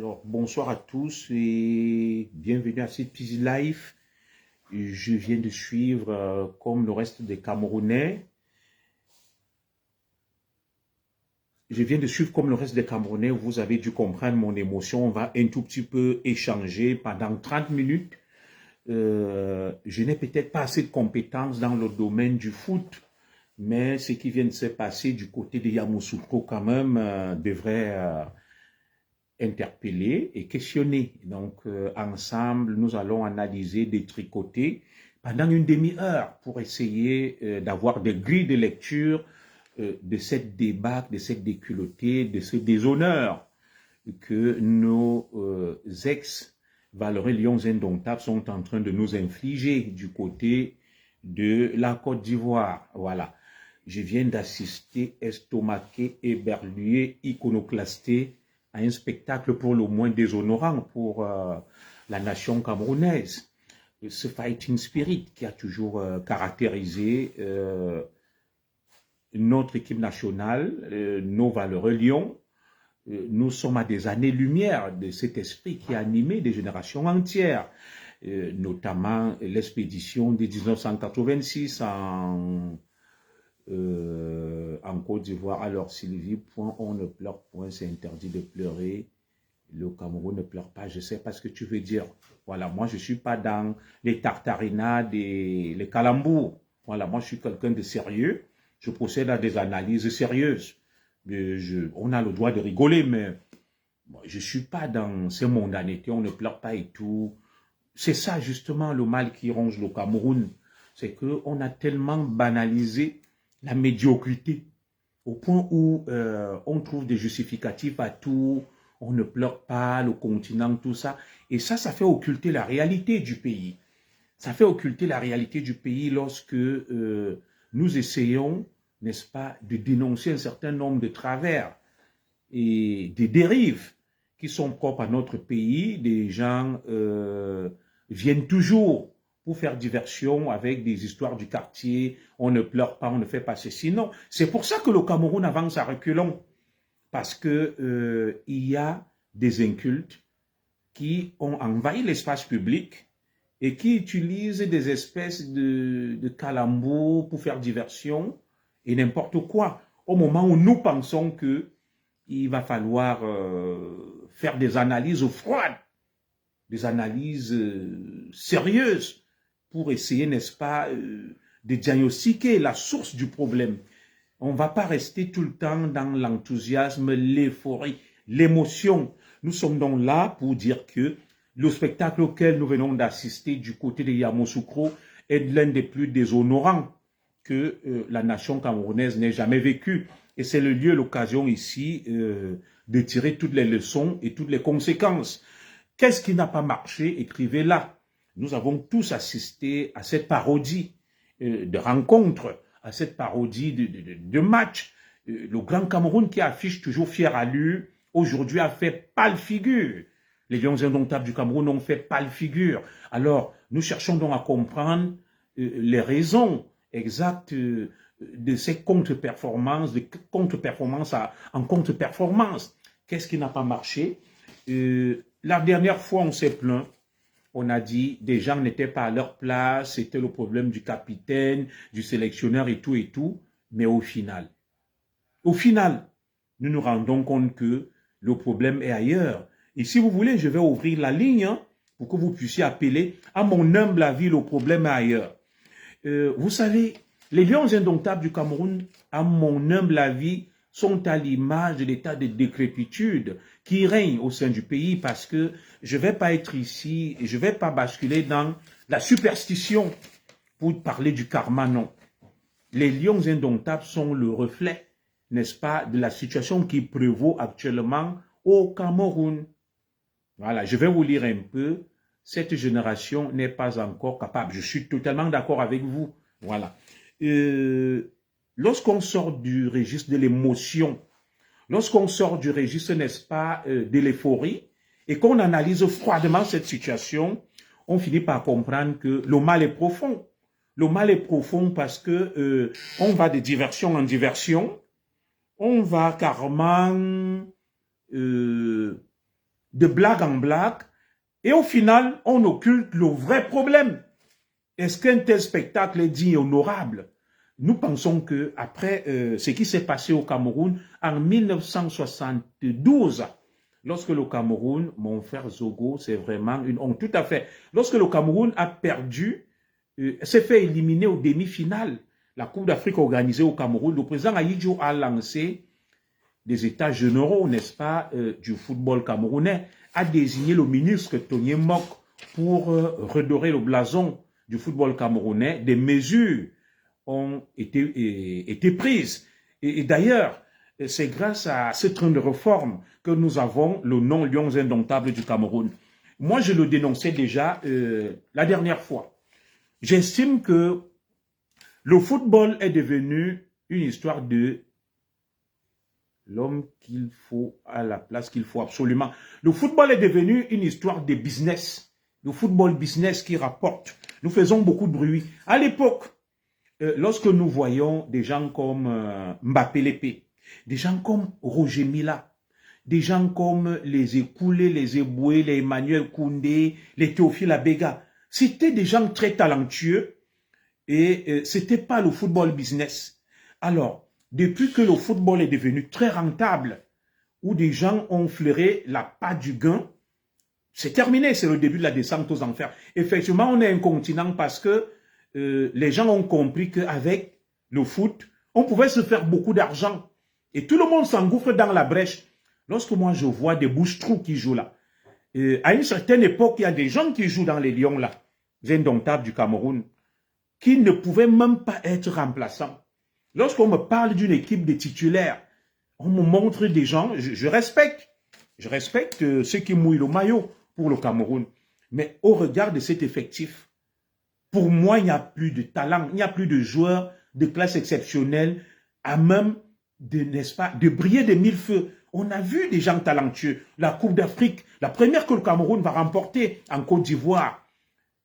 Alors, bonsoir à tous et bienvenue à cette Peasy Life. Je viens de suivre, comme le reste des Camerounais, vous avez dû comprendre mon émotion. On va un tout petit peu échanger pendant 30 minutes. Je n'ai peut-être pas assez de compétences dans le domaine du foot, mais ce qui vient de se passer du côté de Yamoussoukro quand même devrait interpeller et questionner. Donc, ensemble, nous allons analyser, détricoter pendant une demi-heure pour essayer d'avoir des grilles de lecture de cette débâcle, de cette déculottée, de ce déshonneur que nos ex-valeureux lions indomptables sont en train de nous infliger du côté de la Côte d'Ivoire. Voilà. Je viens d'assister, estomaqué, éberlué, iconoclasté, à un spectacle pour le moins déshonorant pour la nation camerounaise. Ce fighting spirit qui a toujours caractérisé notre équipe nationale, nos valeureux lions. Nous sommes à des années-lumière de cet esprit qui a animé des générations entières, notamment l'expédition de 1986 en Côte d'Ivoire. Alors, Sylvie, point, on ne pleure point, c'est interdit de pleurer. Le Cameroun ne pleure pas, je sais pas ce que tu veux dire. Voilà, moi, je suis pas dans les tartarinades et les calembours. Voilà, moi, je suis quelqu'un de sérieux. Je procède à des analyses sérieuses. On a le droit de rigoler, mais bon, je suis pas dans ces mondanités, on ne pleure pas et tout. C'est ça, justement, le mal qui ronge le Cameroun. C'est qu'on a tellement banalisé la médiocrité, au point où on trouve des justificatifs à tout, on ne pleure pas, le continent, tout ça. Et ça fait occulter la réalité du pays. Ça fait occulter la réalité du pays lorsque nous essayons, n'est-ce pas, de dénoncer un certain nombre de travers et des dérives qui sont propres à notre pays. Des gens viennent toujours pour faire diversion avec des histoires du quartier, on ne pleure pas, on ne fait pas ceci. Non, c'est pour ça que le Cameroun avance à reculons, parce que il y a des incultes qui ont envahi l'espace public et qui utilisent des espèces de calembours pour faire diversion et n'importe quoi, au moment où nous pensons que il va falloir faire des analyses froides, des analyses sérieuses, pour essayer, n'est-ce pas, de diagnostiquer la source du problème. On ne va pas rester tout le temps dans l'enthousiasme, l'euphorie, l'émotion. Nous sommes donc là pour dire que le spectacle auquel nous venons d'assister du côté de Yamoussoukro est l'un des plus déshonorants que la nation camerounaise n'ait jamais vécu. Et c'est le lieu, l'occasion ici de tirer toutes les leçons et toutes les conséquences. Qu'est-ce qui n'a pas marché? Écrivez-la. Nous avons tous assisté à cette parodie de rencontre, à cette parodie de match. Le Grand Cameroun qui affiche toujours fier à lui, aujourd'hui a fait pâle figure. Les Lions indomptables du Cameroun ont fait pâle figure. Alors, nous cherchons donc à comprendre les raisons exactes de ces contre-performances, de contre-performance en contre-performance. Qu'est-ce qui n'a pas marché? La dernière fois, on s'est plaint. On a dit des gens n'étaient pas à leur place, c'était le problème du capitaine, du sélectionneur et tout. Mais au final, nous nous rendons compte que le problème est ailleurs. Et si vous voulez, je vais ouvrir la ligne pour que vous puissiez appeler. À mon humble avis, le problème est ailleurs. Vous savez, les Lions indomptables du Cameroun, à mon humble avis, sont à l'image de l'état de décrépitude qui règne au sein du pays, parce que je ne vais pas être ici, je ne vais pas basculer dans la superstition pour parler du karma, non. Les Lions indomptables sont le reflet, n'est-ce pas, de la situation qui prévaut actuellement au Cameroun. Voilà, je vais vous lire un peu. Cette génération n'est pas encore capable. Je suis totalement d'accord avec vous. Voilà. Lorsqu'on sort du registre de l'émotion, lorsqu'on sort du registre, n'est-ce pas, de l'euphorie, et qu'on analyse froidement cette situation, on finit par comprendre que le mal est profond. Le mal est profond parce que on va de diversion en diversion, on va carrément de blague en blague, et au final, on occulte le vrai problème. Est-ce qu'un tel spectacle est digne et honorable? Nous pensons que après ce qui s'est passé au Cameroun en 1972, lorsque le Cameroun, mon frère Zogo, c'est vraiment une honte, tout à fait. Lorsque le Cameroun a perdu, s'est fait éliminer au demi-finale, la Coupe d'Afrique organisée au Cameroun, le président Ahidjo a lancé des états généraux, n'est-ce pas, du football camerounais, a désigné le ministre Tony Mok pour redorer le blason du football camerounais. Des mesures ont été prises. Et d'ailleurs, c'est grâce à ce train de réforme que nous avons le nom Lions indomptables du Cameroun. Moi, je le dénonçais déjà la dernière fois. J'estime que le football est devenu une histoire de l'homme qu'il faut à la place qu'il faut absolument. Le football est devenu une histoire de business. Le football business qui rapporte. Nous faisons beaucoup de bruit. À l'époque, lorsque nous voyons des gens comme Mbappé Lépé, des gens comme Roger Mila, des gens comme les Écoulés, les Eboué, les Emmanuel Koundé, les Théophile Abega, c'était des gens très talentueux et c'était pas le football business. Alors, depuis que le football est devenu très rentable, où des gens ont flairé la patte du gain, c'est terminé, c'est le début de la descente aux enfers. Effectivement, on est un continent parce que les gens ont compris qu'avec le foot, on pouvait se faire beaucoup d'argent. Et tout le monde s'engouffre dans la brèche. Lorsque moi je vois des bouches-trous qui jouent là, à une certaine époque, il y a des gens qui jouent dans les Lions là, les indomptables du Cameroun, qui ne pouvaient même pas être remplaçants. Lorsqu'on me parle d'une équipe de titulaires, on me montre des gens, je respecte ceux qui mouillent le maillot pour le Cameroun. Mais au regard de cet effectif, pour moi, il n'y a plus de talent, il n'y a plus de joueurs de classe exceptionnelle à même de, n'est-ce pas, de briller de mille feux. On a vu des gens talentueux. La Coupe d'Afrique, la première que le Cameroun va remporter en Côte d'Ivoire,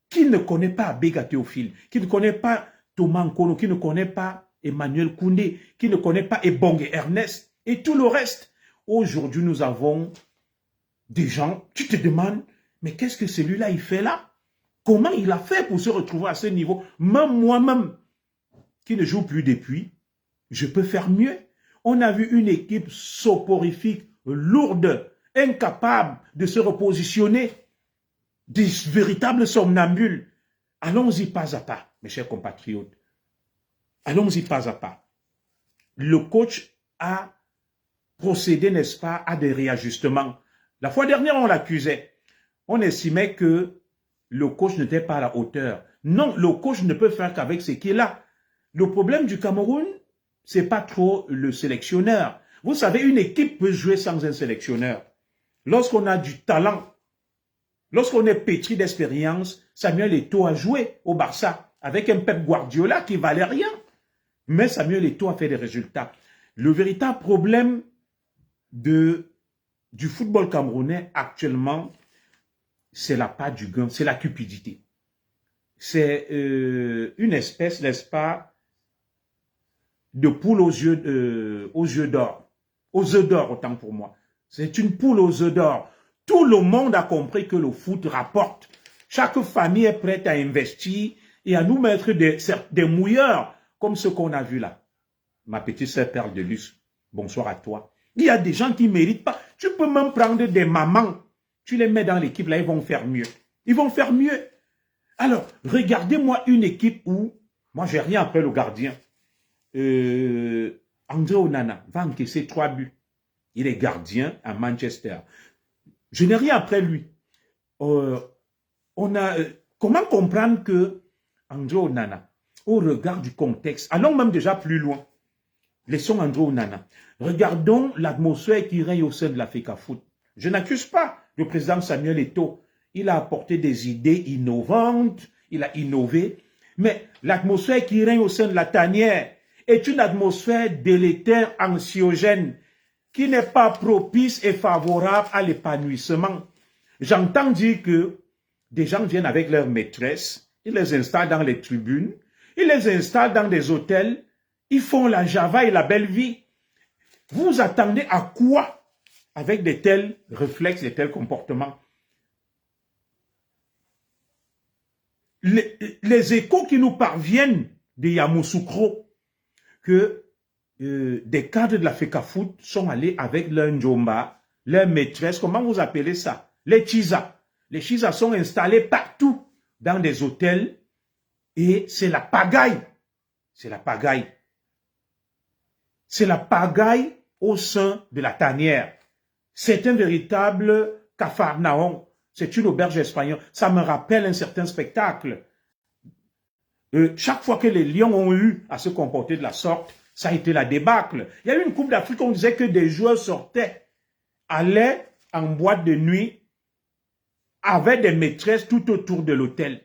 qui ne connaît pas Abega Théophile, qui ne connaît pas Thomas Nkolo, qui ne connaît pas Emmanuel Koundé, qui ne connaît pas Ebong Ernest, et tout le reste. Aujourd'hui, nous avons des gens, tu te demandes, mais qu'est-ce que celui-là, il fait là? Comment il a fait pour se retrouver à ce niveau? Même moi-même, qui ne joue plus depuis, je peux faire mieux. On a vu une équipe soporifique, lourde, incapable de se repositionner, des véritables somnambules. Allons-y pas à pas, mes chers compatriotes. Allons-y pas à pas. Le coach a procédé, n'est-ce pas, à des réajustements. La fois dernière, on l'accusait. On estimait que le coach n'était pas à la hauteur. Non, le coach ne peut faire qu'avec ce qu'il a. Le problème du Cameroun, c'est pas trop le sélectionneur. Vous savez, une équipe peut jouer sans un sélectionneur. Lorsqu'on a du talent, lorsqu'on est pétri d'expérience, Samuel Eto'o a joué au Barça avec un Pep Guardiola qui valait rien. Mais Samuel Eto'o a fait des résultats. Le véritable problème du football camerounais actuellement, c'est la patte du gain, c'est la cupidité. C'est une espèce, n'est-ce pas, de poule aux yeux d'or. Aux œufs d'or, autant pour moi. C'est une poule aux œufs d'or. Tout le monde a compris que le foot rapporte. Chaque famille est prête à investir et à nous mettre des mouilleurs comme ce qu'on a vu là. Ma petite sœur Perle de Luce, bonsoir à toi. Il y a des gens qui ne méritent pas. Tu peux même prendre des mamans. Tu les mets dans l'équipe là, ils vont faire mieux. Ils vont faire mieux. Alors, regardez-moi une équipe où, moi j'ai rien après le gardien. André Onana va encaisser 3 buts. Il est gardien à Manchester. Je n'ai rien après lui. Comment comprendre que André Onana, au regard du contexte, allons même déjà plus loin, laissons André Onana. Regardons l'atmosphère qui règne au sein de l'Africa Foot. Je n'accuse pas le président Samuel Eto'o. Il a apporté des idées innovantes, il a innové, mais l'atmosphère qui règne au sein de la tanière est une atmosphère délétère, anxiogène, qui n'est pas propice et favorable à l'épanouissement. J'entends dire que des gens viennent avec leurs maîtresses, ils les installent dans les tribunes, ils les installent dans des hôtels, ils font la java et la belle vie. Vous attendez à quoi avec de tels réflexes, de tels comportements. Les échos qui nous parviennent de Yamoussoukro, que des cadres de la FECAFOOT sont allés avec leur Njomba, leur maîtresse, comment vous appelez ça? Les Chisa. Les Chisa sont installés partout dans des hôtels et c'est la pagaille. C'est la pagaille. C'est la pagaille au sein de la tanière. C'est un véritable capharnaüm. C'est une auberge espagnole. Ça me rappelle un certain spectacle. Chaque fois que les Lions ont eu à se comporter de la sorte, ça a été la débâcle. Il y a eu une Coupe d'Afrique où on disait que des joueurs sortaient, allaient en boîte de nuit, avaient des maîtresses tout autour de l'hôtel.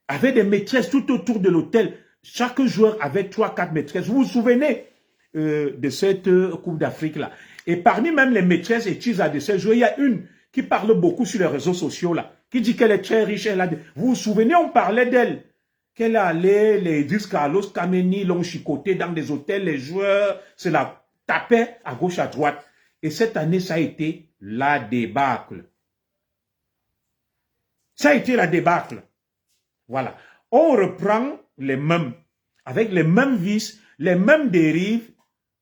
Avaient des maîtresses tout autour de l'hôtel. Chaque joueur avait 3-4 maîtresses. Vous vous souvenez de cette Coupe d'Afrique-là? Et parmi même les maîtresses et Chisa de ces joueurs, il y a une qui parle beaucoup sur les réseaux sociaux, là, qui dit qu'elle est très riche. Vous vous souvenez, on parlait d'elle. Qu'elle allait, les Idriss Carlos Kameni l'ont chicoté dans des hôtels, les joueurs se la tapaient à gauche, à droite. Et cette année, ça a été la débâcle. Ça a été la débâcle. Voilà. On reprend les mêmes, avec les mêmes vices, les mêmes dérives.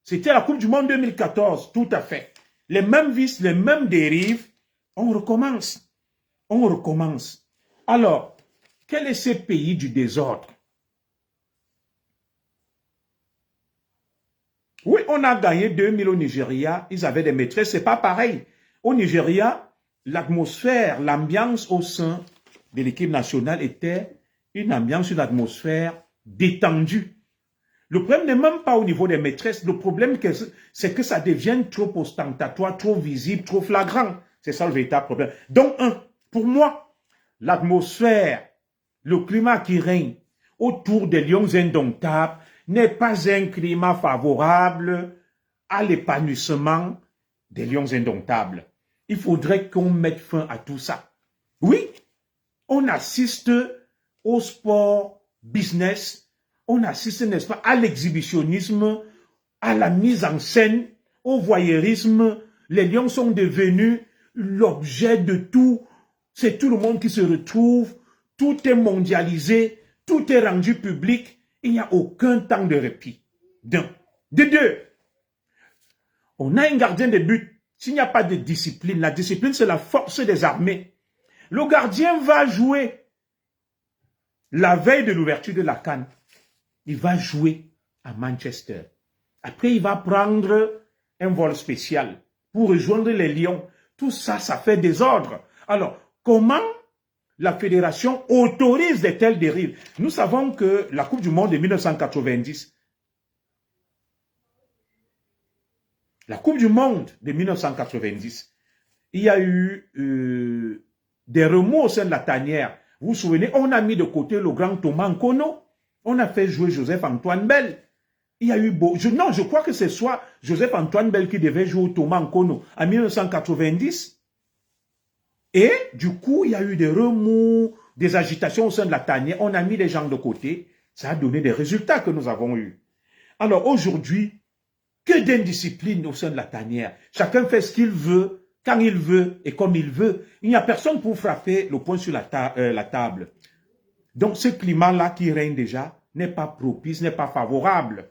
C'était la Coupe du Monde 2014, tout à fait. Les mêmes vices, les mêmes dérives. On recommence. On recommence. Alors, quel est ce pays du désordre? Oui, on a gagné 2000 au Nigeria. Ils avaient des maîtresses. C'est pas pareil. Au Nigeria, l'atmosphère, l'ambiance au sein de l'équipe nationale était une ambiance, une atmosphère détendue. Le problème n'est même pas au niveau des maîtresses. Le problème, c'est que ça devient trop ostentatoire, trop visible, trop flagrant. C'est ça le véritable problème. Donc, pour moi, l'atmosphère, le climat qui règne autour des Lions indomptables n'est pas un climat favorable à l'épanouissement des Lions indomptables. Il faudrait qu'on mette fin à tout ça. Oui, on assiste au sport business, on assiste, n'est-ce pas, à l'exhibitionnisme, à la mise en scène, au voyeurisme. Les Lions sont devenus l'objet de tout. C'est tout le monde qui se retrouve. Tout est mondialisé. Tout est rendu public. Il n'y a aucun temps de répit. D'un. De deux. On a un gardien de but. S'il n'y a pas de discipline, la discipline, c'est la force des armées. Le gardien va jouer la veille de l'ouverture de la CAN. Il va jouer à Manchester. Après, il va prendre un vol spécial pour rejoindre les Lions. Tout ça, ça fait désordre. Alors, comment la fédération autorise de telles dérives? Nous savons que la Coupe du Monde de 1990, la Coupe du Monde de 1990, il y a eu des remous au sein de la tanière. Vous vous souvenez, on a mis de côté le grand Thomas Nkono. On a fait jouer Joseph-Antoine Bell. Il y a eu beau... Non, je crois que c'est soit Joseph-Antoine Bell qui devait jouer au Thomas Nkono en 1990. Et du coup, il y a eu des remous, des agitations au sein de la tanière. On a mis les gens de côté. Ça a donné des résultats que nous avons eus. Alors aujourd'hui, que d'indiscipline au sein de la tanière. Chacun fait ce qu'il veut, quand il veut et comme il veut. Il n'y a personne pour frapper le poing sur la table. Donc ce climat-là qui règne déjà n'est pas propice, n'est pas favorable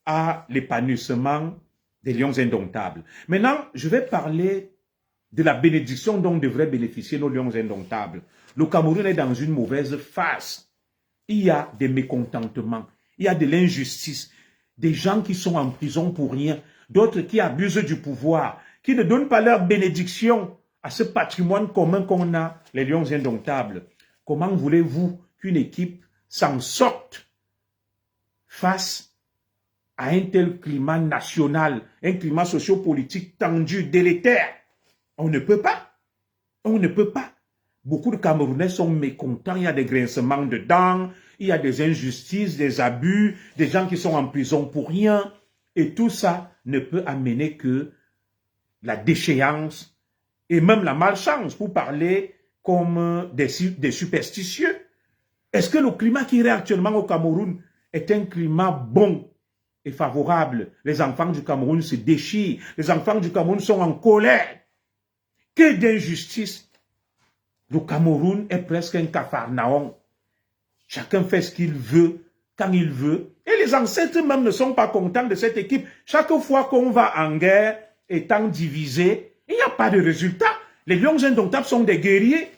à l'épanouissement des Lions indomptables. Maintenant, je vais parler de la bénédiction dont devraient bénéficier nos Lions indomptables. Le Cameroun est dans une mauvaise phase. Il y a des mécontentements, il y a de l'injustice, des gens qui sont en prison pour rien, d'autres qui abusent du pouvoir, qui ne donnent pas leur bénédiction à ce patrimoine commun qu'on a, les Lions indomptables. Comment voulez-vous qu'une équipe s'en sorte face à un tel climat national, un climat sociopolitique tendu, délétère? On ne peut pas. On ne peut pas. Beaucoup de Camerounais sont mécontents, il y a des grincements de dents, il y a des injustices, des abus, des gens qui sont en prison pour rien. Et tout ça ne peut amener que la déchéance et même la malchance, pour parler comme des superstitieux. Est-ce que le climat qui est actuellement au Cameroun est un climat bon est favorable. Les enfants du Cameroun se déchirent. Les enfants du Cameroun sont en colère. Que d'injustice. Le Cameroun est presque un capharnaüm. Chacun fait ce qu'il veut, quand il veut. Et les ancêtres même ne sont pas contents de cette équipe. Chaque fois qu'on va en guerre, étant divisé, il n'y a pas de résultat. Les Lions indomptables sont des guerriers.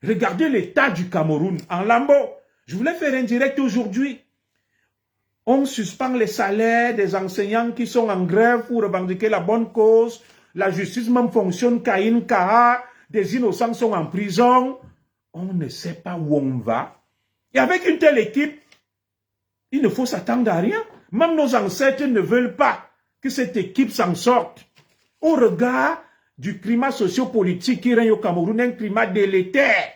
Regardez l'état du Cameroun en lambeaux. Je voulais faire un direct aujourd'hui. On suspend les salaires des enseignants qui sont en grève pour revendiquer la bonne cause. La justice même fonctionne Caïn, Kaha. Des innocents sont en prison. On ne sait pas où on va. Et avec une telle équipe, il ne faut s'attendre à rien. Même nos ancêtres ne veulent pas que cette équipe s'en sorte. Au regard du climat sociopolitique qui règne au Cameroun, un climat délétère.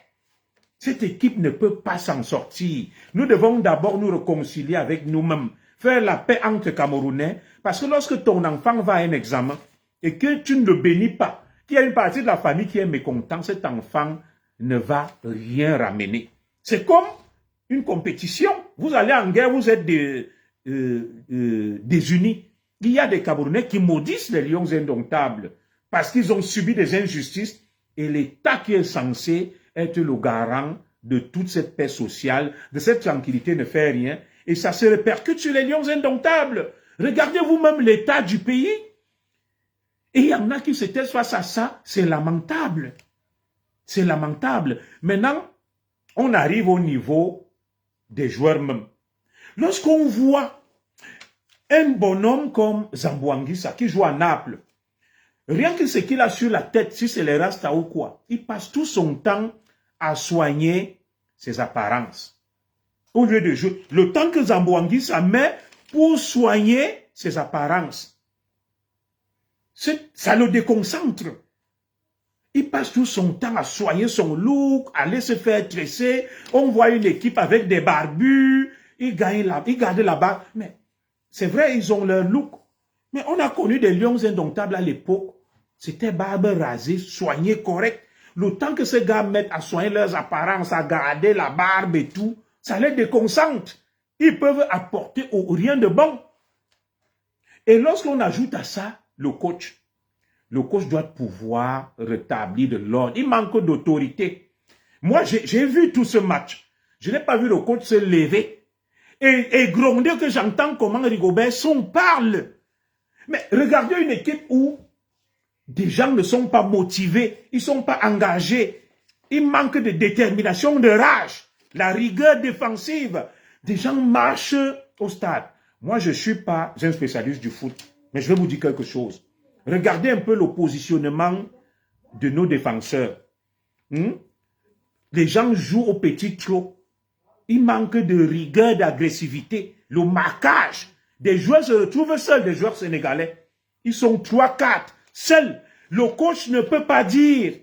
Cette équipe ne peut pas s'en sortir. Nous devons d'abord nous réconcilier avec nous-mêmes, faire la paix entre Camerounais, parce que lorsque ton enfant va à un examen et que tu ne le bénis pas, qu'il y a une partie de la famille qui est mécontent, cet enfant ne va rien ramener. C'est comme une compétition. Vous allez en guerre, vous êtes désunis. Il y a des Camerounais qui maudissent les Lions indomptables parce qu'ils ont subi des injustices et l'État qui est censé être le garant de toute cette paix sociale, de cette tranquillité ne fait rien et ça se répercute sur les Lions indomptables. Regardez vous-même l'état du pays. Et il y en a qui se taisent face à ça, c'est lamentable. C'est lamentable. Maintenant, on arrive au niveau des joueurs même. Lorsqu'on voit un bonhomme comme Zamboanguissa qui joue à Naples, rien que ce qu'il a sur la tête, si c'est les rastas ou quoi, il passe tout son temps à soigner ses apparences. Au lieu de jouer, le temps que Zamboanguissa met pour soigner ses apparences, ça le déconcentre. Il passe tout son temps à soigner son look, à aller se faire tresser. On voit une équipe avec des barbus, ils gardent la barbe. Mais c'est vrai, ils ont leur look. Mais on a connu des Lions indomptables à l'époque. C'était barbe rasée, soignée, correcte. Le temps que ces gars mettent à soigner leurs apparences, à garder la barbe et tout, ça les déconcentre. Ils peuvent apporter rien de bon. Et lorsqu'on ajoute à ça le coach doit pouvoir rétablir de l'ordre. Il manque d'autorité. Moi, j'ai vu tout ce match. Je n'ai pas vu le coach se lever et gronder que j'entends comment Rigobert parle. Mais regardez une équipe où des gens ne sont pas motivés, ils ne sont pas engagés. Il manque de détermination, de rage, la rigueur défensive. Des gens marchent au stade. Moi, je ne suis pas un spécialiste du foot, mais je vais vous dire quelque chose. Regardez un peu le positionnement de nos défenseurs. Les gens jouent au petit trot. Il manque de rigueur, d'agressivité. Le marquage. Des joueurs se retrouvent seuls, des joueurs sénégalais. Ils sont 3-4, seuls. Le coach ne peut pas dire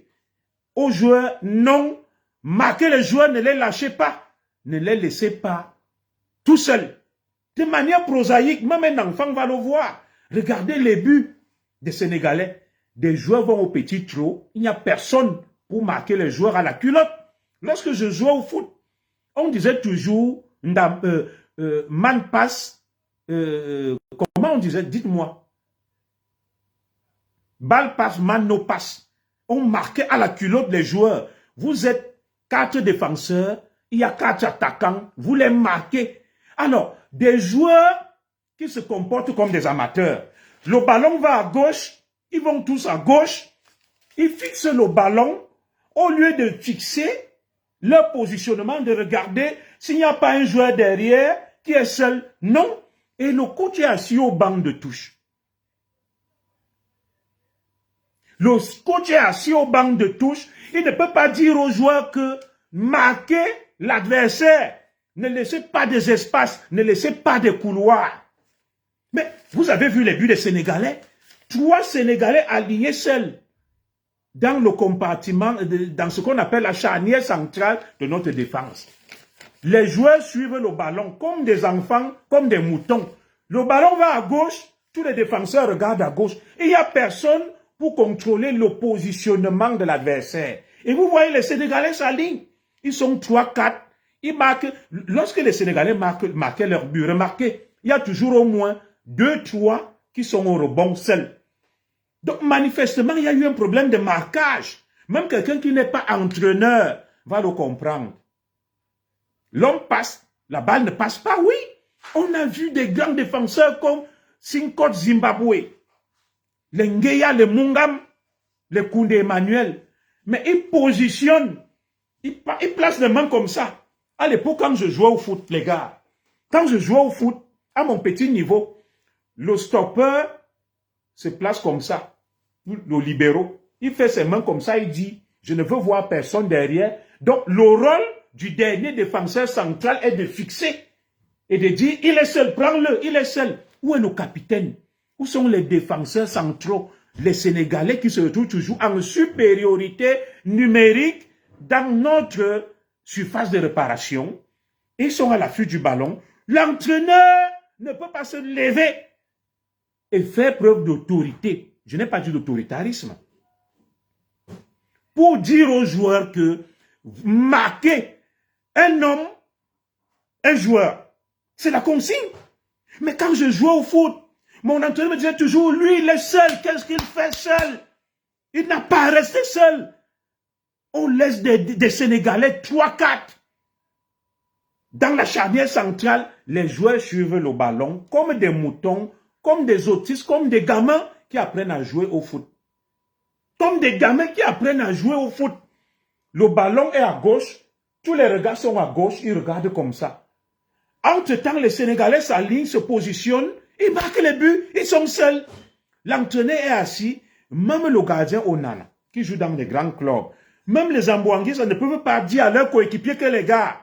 aux joueurs non. Marquez les joueurs, ne les lâchez pas. Ne les laissez pas tout seuls. De manière prosaïque, même un enfant va le voir. Regardez les buts des Sénégalais. Des joueurs vont au petit trot. Il n'y a personne pour marquer les joueurs à la culotte. Lorsque je jouais au foot, on disait toujours man passe. Comment on disait? Dites-moi. Balle passe, man no passe. On marquait à la culotte les joueurs. Vous êtes 4 défenseurs, il y a 4 attaquants, vous les marquez. Alors, des joueurs qui se comportent comme des amateurs. Le ballon va à gauche, ils vont tous à gauche. Ils fixent le ballon au lieu de fixer leur positionnement, de regarder s'il n'y a pas un joueur derrière qui est seul. Non. Et le coach est assis au banc de touche. Le coach est assis au banc de touche. Il ne peut pas dire aux joueurs que marquez l'adversaire. Ne laissez pas des espaces, ne laissez pas des couloirs. Mais vous avez vu les buts des Sénégalais? 3 Sénégalais alignés seuls dans le compartiment, dans ce qu'on appelle la charnière centrale de notre défense. Les joueurs suivent le ballon comme des enfants, comme des moutons. Le ballon va à gauche, tous les défenseurs regardent à gauche. Et il n'y a personne pour contrôler le positionnement de l'adversaire. Et vous voyez, les Sénégalais s'alignent. Ils sont 3-4. Ils marquent. Lorsque les Sénégalais marquaient leur but, remarquez, il y a toujours au moins 2, 3 qui sont au rebond seuls. Donc, manifestement, il y a eu un problème de marquage. Même quelqu'un qui n'est pas entraîneur va le comprendre. L'homme passe, la balle ne passe pas, oui. On a vu des grands défenseurs comme Sinkot Zimbabwe, les Ngeya, les Mungam, les Koundé Emmanuel. Mais ils positionnent, ils placent les mains comme ça. À l'époque, quand je jouais au foot, les gars, quand je jouais au foot, à mon petit niveau, le stopper se place comme ça. Le libéraux, il fait ses mains comme ça, il dit, je ne veux voir personne derrière. Donc, le rôle du dernier défenseur central est de fixer et de dire, il est seul, prends-le, il est seul. Où est nos capitaines? Où sont les défenseurs centraux? Les Sénégalais qui se retrouvent toujours en supériorité numérique dans notre surface de réparation. Ils sont à l'affût du ballon. L'entraîneur ne peut pas se lever et faire preuve d'autorité. Je n'ai pas dit d'autoritarisme. Pour dire aux joueurs que marquer un homme, un joueur, c'est la consigne. Mais quand je jouais au foot, mon entraîneur me disait toujours, lui, il est seul. Qu'est-ce qu'il fait seul? Il n'a pas resté seul. On laisse des Sénégalais 3-4. Dans la charnière centrale, les joueurs suivent le ballon comme des moutons, comme des autistes, comme des gamins qui apprennent à jouer au foot. Comme des gamins qui apprennent à jouer au foot. Le ballon est à gauche, tous les regards sont à gauche, ils regardent comme ça. Entre-temps, les Sénégalais s'alignent, se positionnent, ils marquent les buts, ils sont seuls. L'entraîneur est assis, même le gardien Onana, qui joue dans les grands clubs, même les Ambouanguis, ça ne peut pas dire à leurs coéquipiers que les gars,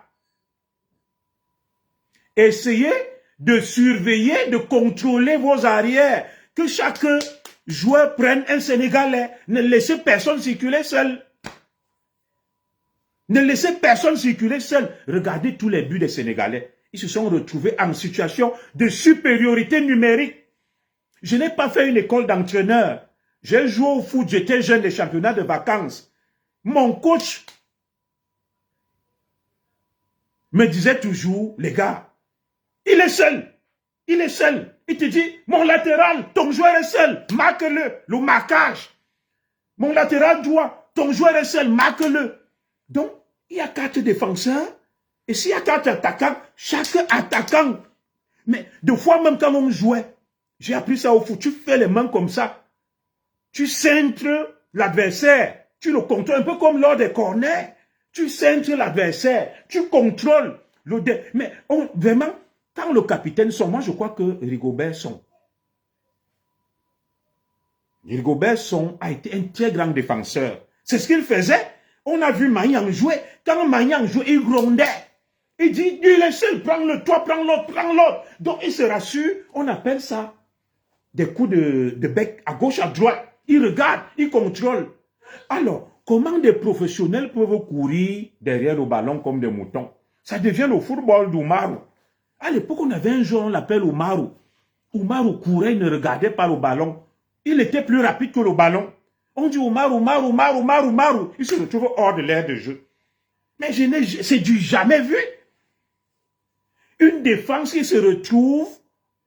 essayez de surveiller, de contrôler vos arrières, que chaque joueur prenne un Sénégalais, ne laissez personne circuler seul. Ne laissez personne circuler seul. Regardez tous les buts des Sénégalais. Ils se sont retrouvés en situation de supériorité numérique. Je n'ai pas fait une école d'entraîneur. J'ai joué au foot, j'étais jeune des championnats de vacances. Mon coach me disait toujours, les gars, il est seul. Il est seul. Il te dit, mon latéral, ton joueur est seul. Marque-le. Le marquage. Mon latéral droit, ton joueur est seul. Marque-le. Donc, il y a 4 défenseurs. Et s'il y a 4 attaquants, chaque attaquant. Mais deux fois même quand on jouait, j'ai appris ça au foot. Tu fais les mains comme ça. Tu centres l'adversaire. Tu le contrôles un peu comme lors des corners. Tu centres l'adversaire. Tu contrôles. Mais vraiment, quand le capitaine Son, moi je crois que Rigobert Son a été un très grand défenseur. C'est ce qu'il faisait. On a vu Magnang jouer. Quand Magnang jouait, il grondait. Il dit, il est seul, prends-le, toi, prends l'autre, prends l'autre. Donc il se rassure. On appelle ça des coups de bec à gauche, à droite. Il regarde, il contrôle. Alors, comment des professionnels peuvent courir derrière le ballon comme des moutons? Ça devient le football d'Oumarou. À l'époque, on avait un joueur, on l'appelle Oumarou. Oumarou courait, il ne regardait pas le ballon. Il était plus rapide que le ballon. On dit Oumarou. Il se retrouve hors de l'aire de jeu. Mais c'est du jamais vu. Une défense qui se retrouve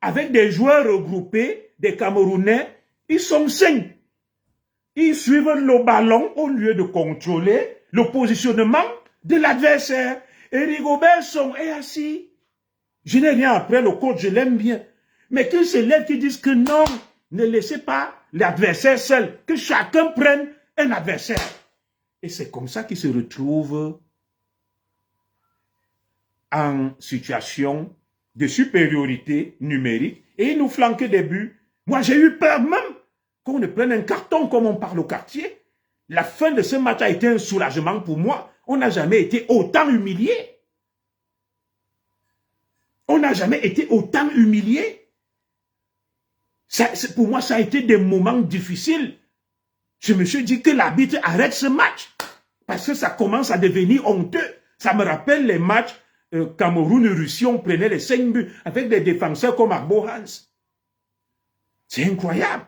avec des joueurs regroupés, des Camerounais, ils sont 5. Ils suivent le ballon au lieu de contrôler le positionnement de l'adversaire. Et Rigobert Son est assis. Je n'ai rien après le coach, je l'aime bien. Mais qu'il se lève, qui disent que non, ne laissez pas l'adversaire seul, que chacun prenne un adversaire. Et c'est comme ça qu'il se retrouve en situation de supériorité numérique et il nous flanque des buts. Moi, j'ai eu peur même qu'on ne prenne un carton comme on parle au quartier. La fin de ce match a été un soulagement pour moi. On n'a jamais été autant humilié. On n'a jamais été autant humilié. Pour moi, ça a été des moments difficiles. Je me suis dit que l'arbitre arrête ce match. Parce que ça commence à devenir honteux. Ça me rappelle les matchs Cameroun-Russie, on prenait les 5 buts avec des défenseurs comme Agbo Hans. C'est incroyable.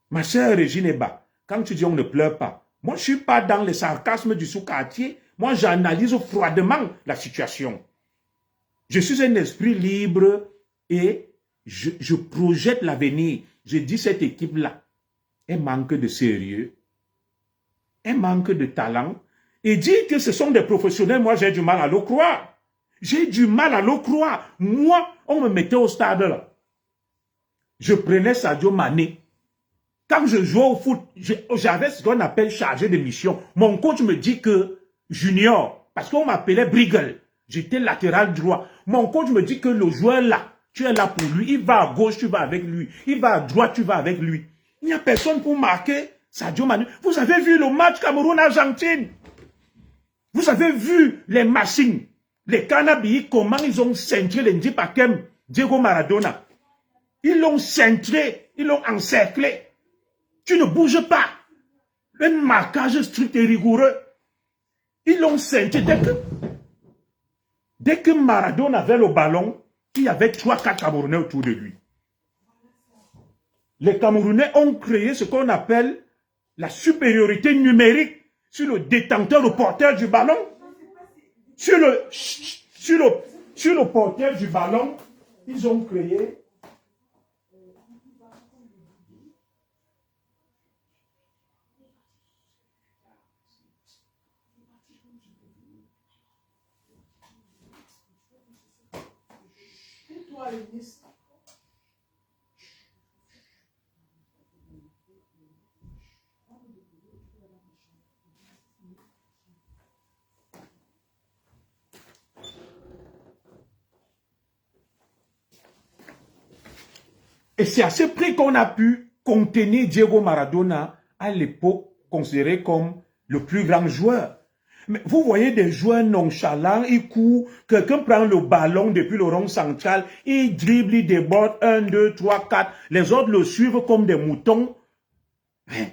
Ma sœur Régine Eba, quand tu dis on ne pleure pas, moi je ne suis pas dans le sarcasme du sous-quartier. Moi j'analyse froidement la situation. Je suis un esprit libre et je projette l'avenir. Je dis cette équipe-là, elle manque de sérieux, elle manque de talent. Et dire que ce sont des professionnels, moi j'ai du mal à le croire. J'ai du mal à le croire. Moi, on me mettait au stade là. Je prenais Sadio Mané. Quand je jouais au foot, j'avais ce qu'on appelle chargé de mission. Mon coach me dit que Junior, parce qu'on m'appelait Briggle, j'étais latéral droit. Mon coach me dit que le joueur là, tu es là pour lui. Il va à gauche, tu vas avec lui. Il va à droite, tu vas avec lui. Il n'y a personne pour marquer Sadio Mané. Vous avez vu le match Cameroun-Argentine? Vous avez vu les machines, les cannabis, comment ils ont centré les Ndipakem, Diego Maradona. Ils l'ont centré, ils l'ont encerclé. Tu ne bouges pas. Un marquage strict et rigoureux. Ils l'ont centré. Dès que Maradona avait le ballon, il y avait 3-4 Camerounais autour de lui. Les Camerounais ont créé ce qu'on appelle la supériorité numérique sur le détenteur, le porteur du ballon. Sur le porteur du ballon, ils ont créé et c'est à ce prix qu'on a pu contenir Diego Maradona, à l'époque considéré comme le plus grand joueur. Mais vous voyez des joueurs nonchalants, ils courent, quelqu'un prend le ballon depuis le rond central, il dribble, il déborde, 1, 2, 3, 4, les autres le suivent comme des moutons.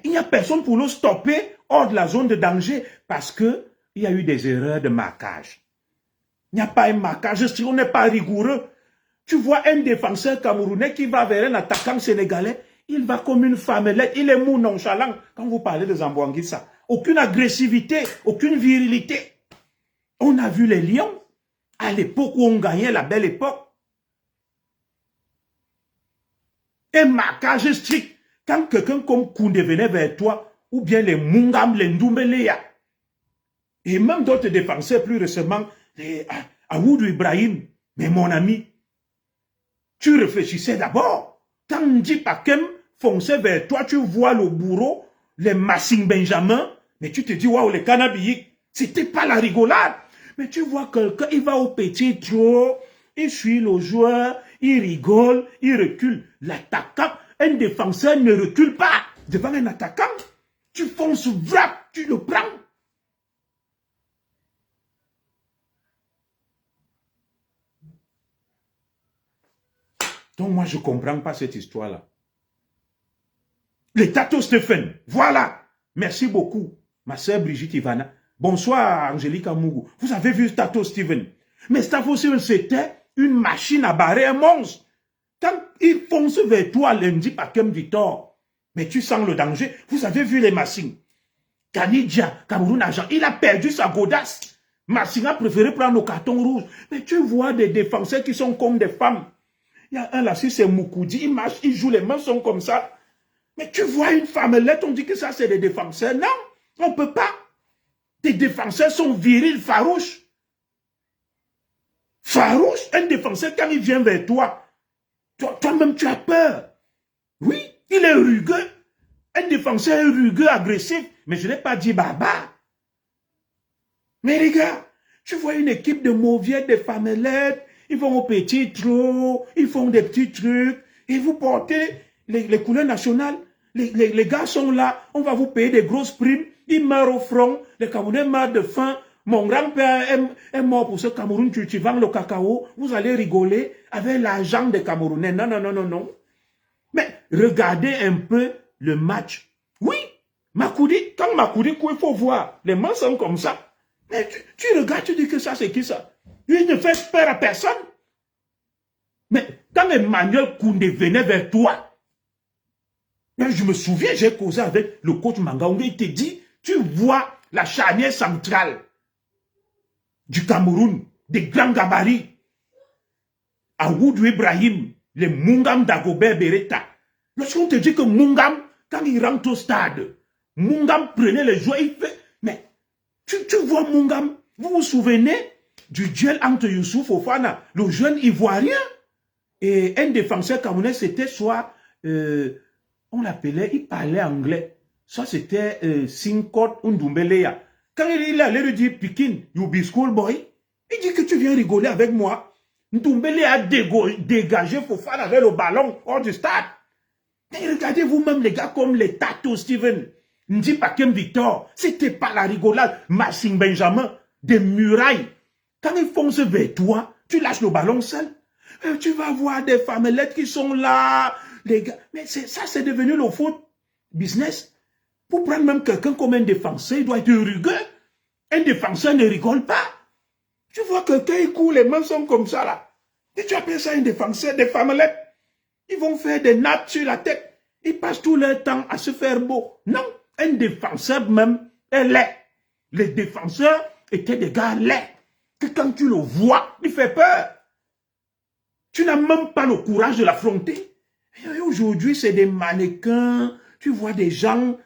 Il n'y a personne pour le stopper hors de la zone de danger parce qu'il y a eu des erreurs de marquage. Il n'y a pas un marquage, on n'est pas rigoureux. Tu vois un défenseur camerounais qui va vers un attaquant sénégalais, il va comme une femmelette, il est mou, nonchalant. Quand vous parlez de Zamboanguissa, aucune agressivité, aucune virilité. On a vu les Lions à l'époque où on gagnait la belle époque. Un marquage strict. Quand quelqu'un comme Koundé venait vers toi, ou bien les Mungam, les Ndoumbeléa, et même d'autres défenseurs plus récemment, les Aoudou Ibrahim, mais mon ami, tu réfléchissais d'abord. Quand Ndipakem fonçait vers toi, tu vois le bourreau, les Massing Benjamin, mais tu te dis, waouh, les cannabis, c'était pas la rigolade. Mais tu vois quelqu'un, il va au petit trot, il suit le joueur, il rigole, il recule. L'attaquant, un défenseur ne recule pas devant un attaquant. Tu fonces, vrap, tu le prends. Donc moi, je ne comprends pas cette histoire-là. Les Tato Stéphane, voilà. Merci beaucoup, ma sœur Brigitte Ivana. Bonsoir, Angélique Amougou. Vous avez vu Tato Steven? Mais Tato Steven, c'était une machine à barrer un monstre. Quand il fonce vers toi, lundi, Pakem Victor, mais tu sens le danger. Vous avez vu les Massing. Kanidja, Cameroun Agent, il a perdu sa godasse. Massing a préféré prendre le carton rouge. Mais tu vois des défenseurs qui sont comme des femmes. Il y a un là-dessus, c'est Moukoudi, il marche, il joue, les mains sont comme ça. Mais tu vois une femmelette, on dit que ça c'est des défenseurs. Non, on ne peut pas. Tes défenseurs sont virils, farouches. Farouche, un défenseur, quand il vient vers toi, toi-même tu as peur. Oui, il est rugueux. Un défenseur est rugueux, agressif. Mais je n'ai pas dit baba. Mais regarde, tu vois une équipe de mauviettes, de femelettes, ils vont au petit trot, ils font des petits trucs, et vous portez les couleurs nationales. Les gars sont là, on va vous payer des grosses primes, ils meurent au front, les Camerounais meurent de faim. Mon grand-père est mort pour ce Cameroun, tu vends le cacao, vous allez rigoler avec l'argent des Camerounais. Non, non, non, non, non. Mais regardez un peu le match. Oui, Makoudi, quand Makoudi court, il faut voir. Les mains sont comme ça. Mais tu regardes, tu dis que ça, c'est qui ça? Il ne fait peur à personne. Mais quand Emmanuel Koundé venait vers toi, je me souviens, j'ai causé avec le coach Mangaoundé, il te dit, tu vois la charnière centrale du Cameroun, des grands gabarits, Aoudou Ibrahim, les Mungam d'Agobert Beretta. Lorsqu'on te dit que Mungam, quand il rentre au stade, Mungam prenait les joueurs, il fait... Mais tu vois Mungam, vous vous souvenez du duel entre Youssouf Fofana, le jeune Ivoirien, et un défenseur camerounais, c'était soit, on l'appelait, il parlait anglais, soit c'était Sinkot Ndumbeleya. Quand il allait lui dire, Pikin, you be schoolboy, il dit que tu viens rigoler avec moi. Ndumbeleya a dégagé Fofana avec le ballon hors du stade. Et regardez vous-même les gars comme les Tato Steven, Ndi Pakem Victor, c'était pas la rigolade, Massing Benjamin, des murailles. Quand ils foncent vers toi, tu lâches le ballon seul. Tu vas voir des femmelettes qui sont là, les gars. Mais ça, c'est devenu le foot business. Pour prendre même quelqu'un comme un défenseur, il doit être rugueux. Un défenseur ne rigole pas. Tu vois quelqu'un, il court, les mains sont comme ça là. Et tu appelles ça un défenseur, des femmelettes. Ils vont faire des nappes sur la tête. Ils passent tout leur temps à se faire beau. Non, un défenseur même est laid. Les défenseurs étaient des gars laids. Que quand tu le vois, il fait peur. Tu n'as même pas le courage de l'affronter. Aujourd'hui, c'est des mannequins. Tu vois des gens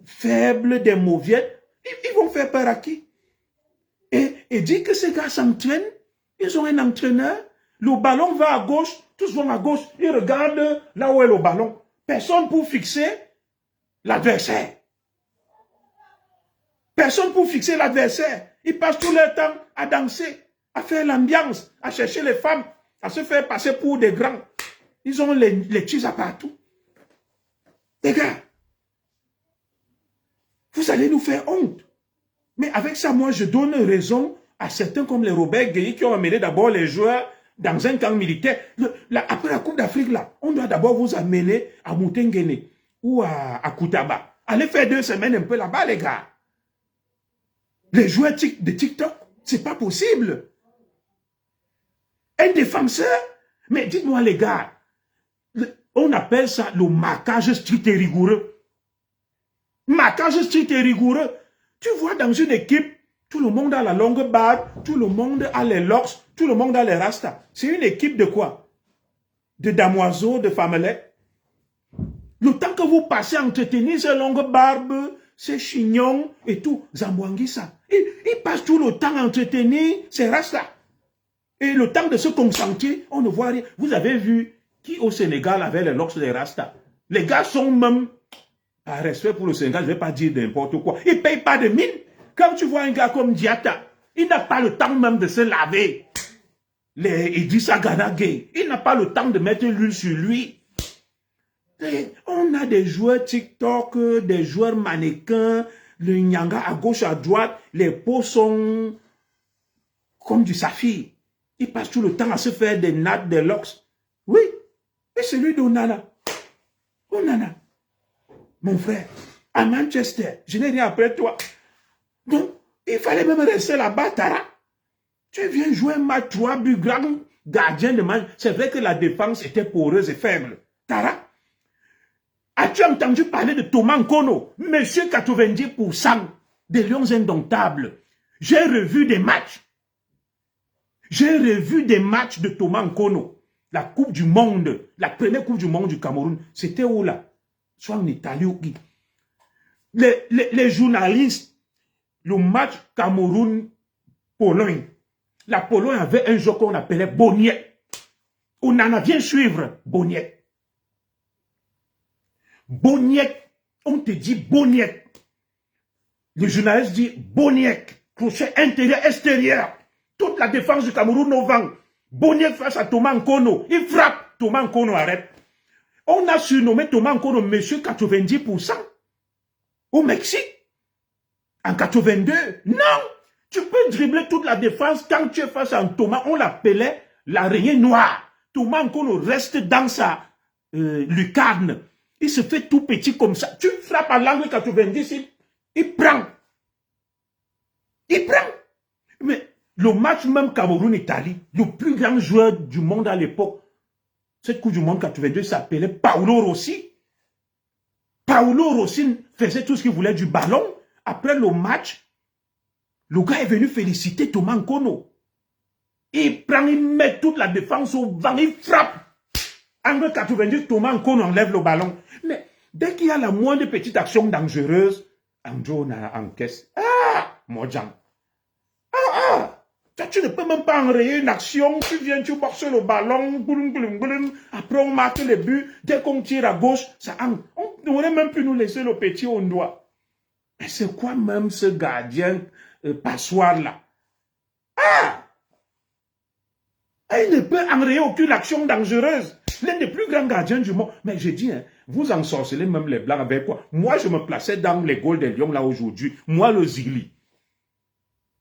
faibles, des mauviettes. Ils vont faire peur à qui? Et dit que ces gars s'entraînent. Ils ont un entraîneur. Le ballon va à gauche. Tous vont à gauche. Ils regardent là où est le ballon. Personne pour fixer l'adversaire. Personne pour fixer l'adversaire. Ils passent tout leur temps à danser, à faire l'ambiance, à chercher les femmes, à se faire passer pour des grands. Ils ont les tisas partout. Les gars, vous allez nous faire honte. Mais avec ça, moi, je donne raison à certains comme les Robert Gueye qui ont amené d'abord les joueurs dans un camp militaire. Après la Coupe d'Afrique, là, on doit d'abord vous amener à Moutengene ou à Koutaba. Allez faire 2 semaines un peu là-bas, les gars. Les joueurs de TikTok, c'est pas possible. Un défenseur, mais dites-moi les gars, on appelle ça le marquage strict et rigoureux. Marquage strict et rigoureux. Tu vois dans une équipe, tout le monde a la longue barbe, tout le monde a les locks, tout le monde a les rastas. C'est une équipe de quoi? De damoiseaux, de femmelettes. Le temps que vous passez à entretenir ces longues barbes, ces chignons et tout, Zambouanguissa, il passe tout le temps à entretenir ces rastas. Et le temps de se concentrer, on ne voit rien. Vous avez vu qui au Sénégal avait les locks des rastas? Les gars sont même, par respect pour le Sénégal, je ne vais pas dire n'importe quoi, ils ne payent pas de mine. Quand tu vois un gars comme Diatta, il n'a pas le temps même de se laver. Les Idrissa Gana Gueye, il n'a pas le temps de mettre l'huile sur lui. Et on a des joueurs TikTok, des joueurs mannequins, le nyanga à gauche, à droite, les peaux sont comme du saphir. Ils passent tout le temps à se faire des nattes, des locks. Oui, et celui d'Onana. Onana, mon frère, à Manchester, je n'ai rien après toi. Donc, il fallait même rester là-bas, Tara. Tu viens jouer un match, 3 buts, grand gardien de match. C'est vrai que la défense était poreuse et faible. Tara, as-tu entendu parler de Thomas Nkono, monsieur 90% des Lions indomptables? J'ai revu des matchs. J'ai revu des matchs de Thomas Nkono. La Coupe du Monde, la première Coupe du Monde du Cameroun, c'était où là? Soit en Italie ou qui? Les journalistes, le match Cameroun-Pologne, la Pologne avait un jeu qu'on appelait Boniek. On en a bien suivre Boniek. Boniek, on te dit Boniek. Le journaliste dit Boniek, crochet intérieur, extérieur. Toute la défense du Cameroun au vent. Boniek face à Thomas Nkono. Il frappe, Thomas Nkono arrête. On a surnommé Thomas Nkono monsieur 90% au Mexique. En 82. Non, tu peux dribbler toute la défense quand tu es face à un Thomas. On l'appelait l'araignée noire. Thomas Nkono reste dans sa lucarne. Il se fait tout petit comme ça. Tu frappes à l'angle 90, il prend. Il prend. Mais le match même Cameroun-Italie, le plus grand joueur du monde à l'époque, cette Coupe du Monde 82 s'appelait Paolo Rossi. Paolo Rossi faisait tout ce qu'il voulait du ballon. Après le match, le gars est venu féliciter Thomas Nkono. Il prend, il met toute la défense au vent, il frappe. Angle 90, Thomas Nkono enlève le ballon. Mais dès qu'il y a la moindre petite action dangereuse, Andrew encaisse. Ah, Mojang. Tu ne peux même pas enrayer une action. Tu viens, tu boxes le ballon. Après, on marque les buts. Dès qu'on tire à gauche, ça on aurait même pu nous laisser le petit au doigt. Mais c'est quoi même ce gardien passoire là? Il ne peut enrayer aucune action dangereuse. L'un des plus grands gardiens du monde. Mais j'ai dit, hein, vous ensorcelez même les Blancs avec quoi? Moi, je me plaçais dans les goals des Lions là aujourd'hui. Moi, le Zigli.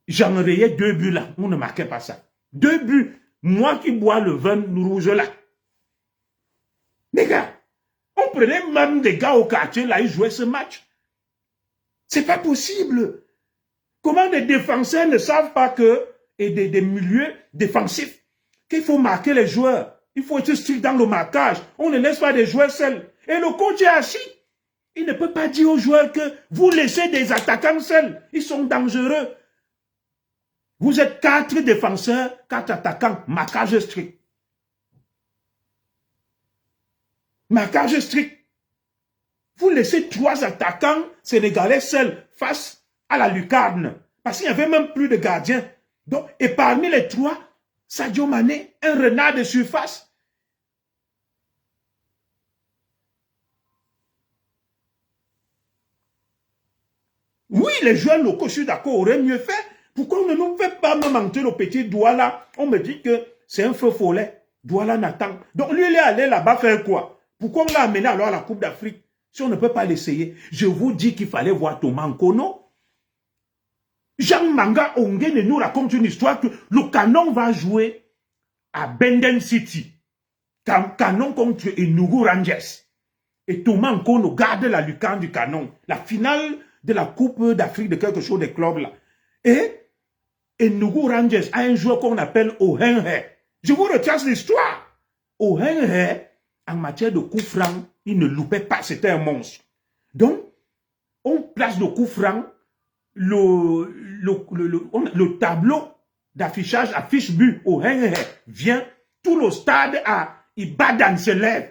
J'enrayais 2 buts là. On ne marquait pas ça. 2 buts. Moi qui bois le vin rouge là. Les gars, on prenait même des gars au quartier là, ils jouaient ce match. C'est pas possible. Comment des défenseurs ne savent pas que, et des milieux défensifs, qu'il faut marquer les joueurs. Il faut être strict dans le marquage. On ne laisse pas des joueurs seuls. Et le coach est assis. Il ne peut pas dire aux joueurs que vous laissez des attaquants seuls. Ils sont dangereux. Vous êtes 4 défenseurs, 4 attaquants. Marquage strict. Marquage strict. Vous laissez 3 attaquants sénégalais seuls face à la lucarne. Parce qu'il n'y avait même plus de gardiens. Donc, et parmi les 3, Sadio Mané, un renard de surface. Oui, les joueurs locaux, je suis d'accord, auraient mieux fait. Pourquoi on ne nous fait pas me mentir le petit Douala? On me dit que c'est un feu follet. Douala Nathan. Donc lui, il est allé là-bas faire quoi? Pourquoi on l'a amené alors à la Coupe d'Afrique? Si on ne peut pas l'essayer. Je vous dis qu'il fallait voir Thomas Nkono. Jean Manga Onguene nous raconte une histoire que le Canon va jouer à Benden City. Canon contre Enugu Rangers. Et Thomas Nkono garde la lucarne du Canon. La finale de la Coupe d'Afrique de quelque chose des clubs là. Et Enugu Rangers a un joueur qu'on appelle Ohenhe. Je vous retrace l'histoire. Ohenhe, en matière de coup franc, il ne loupait pas, c'était un monstre. Donc, on place le coup franc, le tableau d'affichage affiche but. Ohenhe vient, tout le stade il bat dans ses lèvres.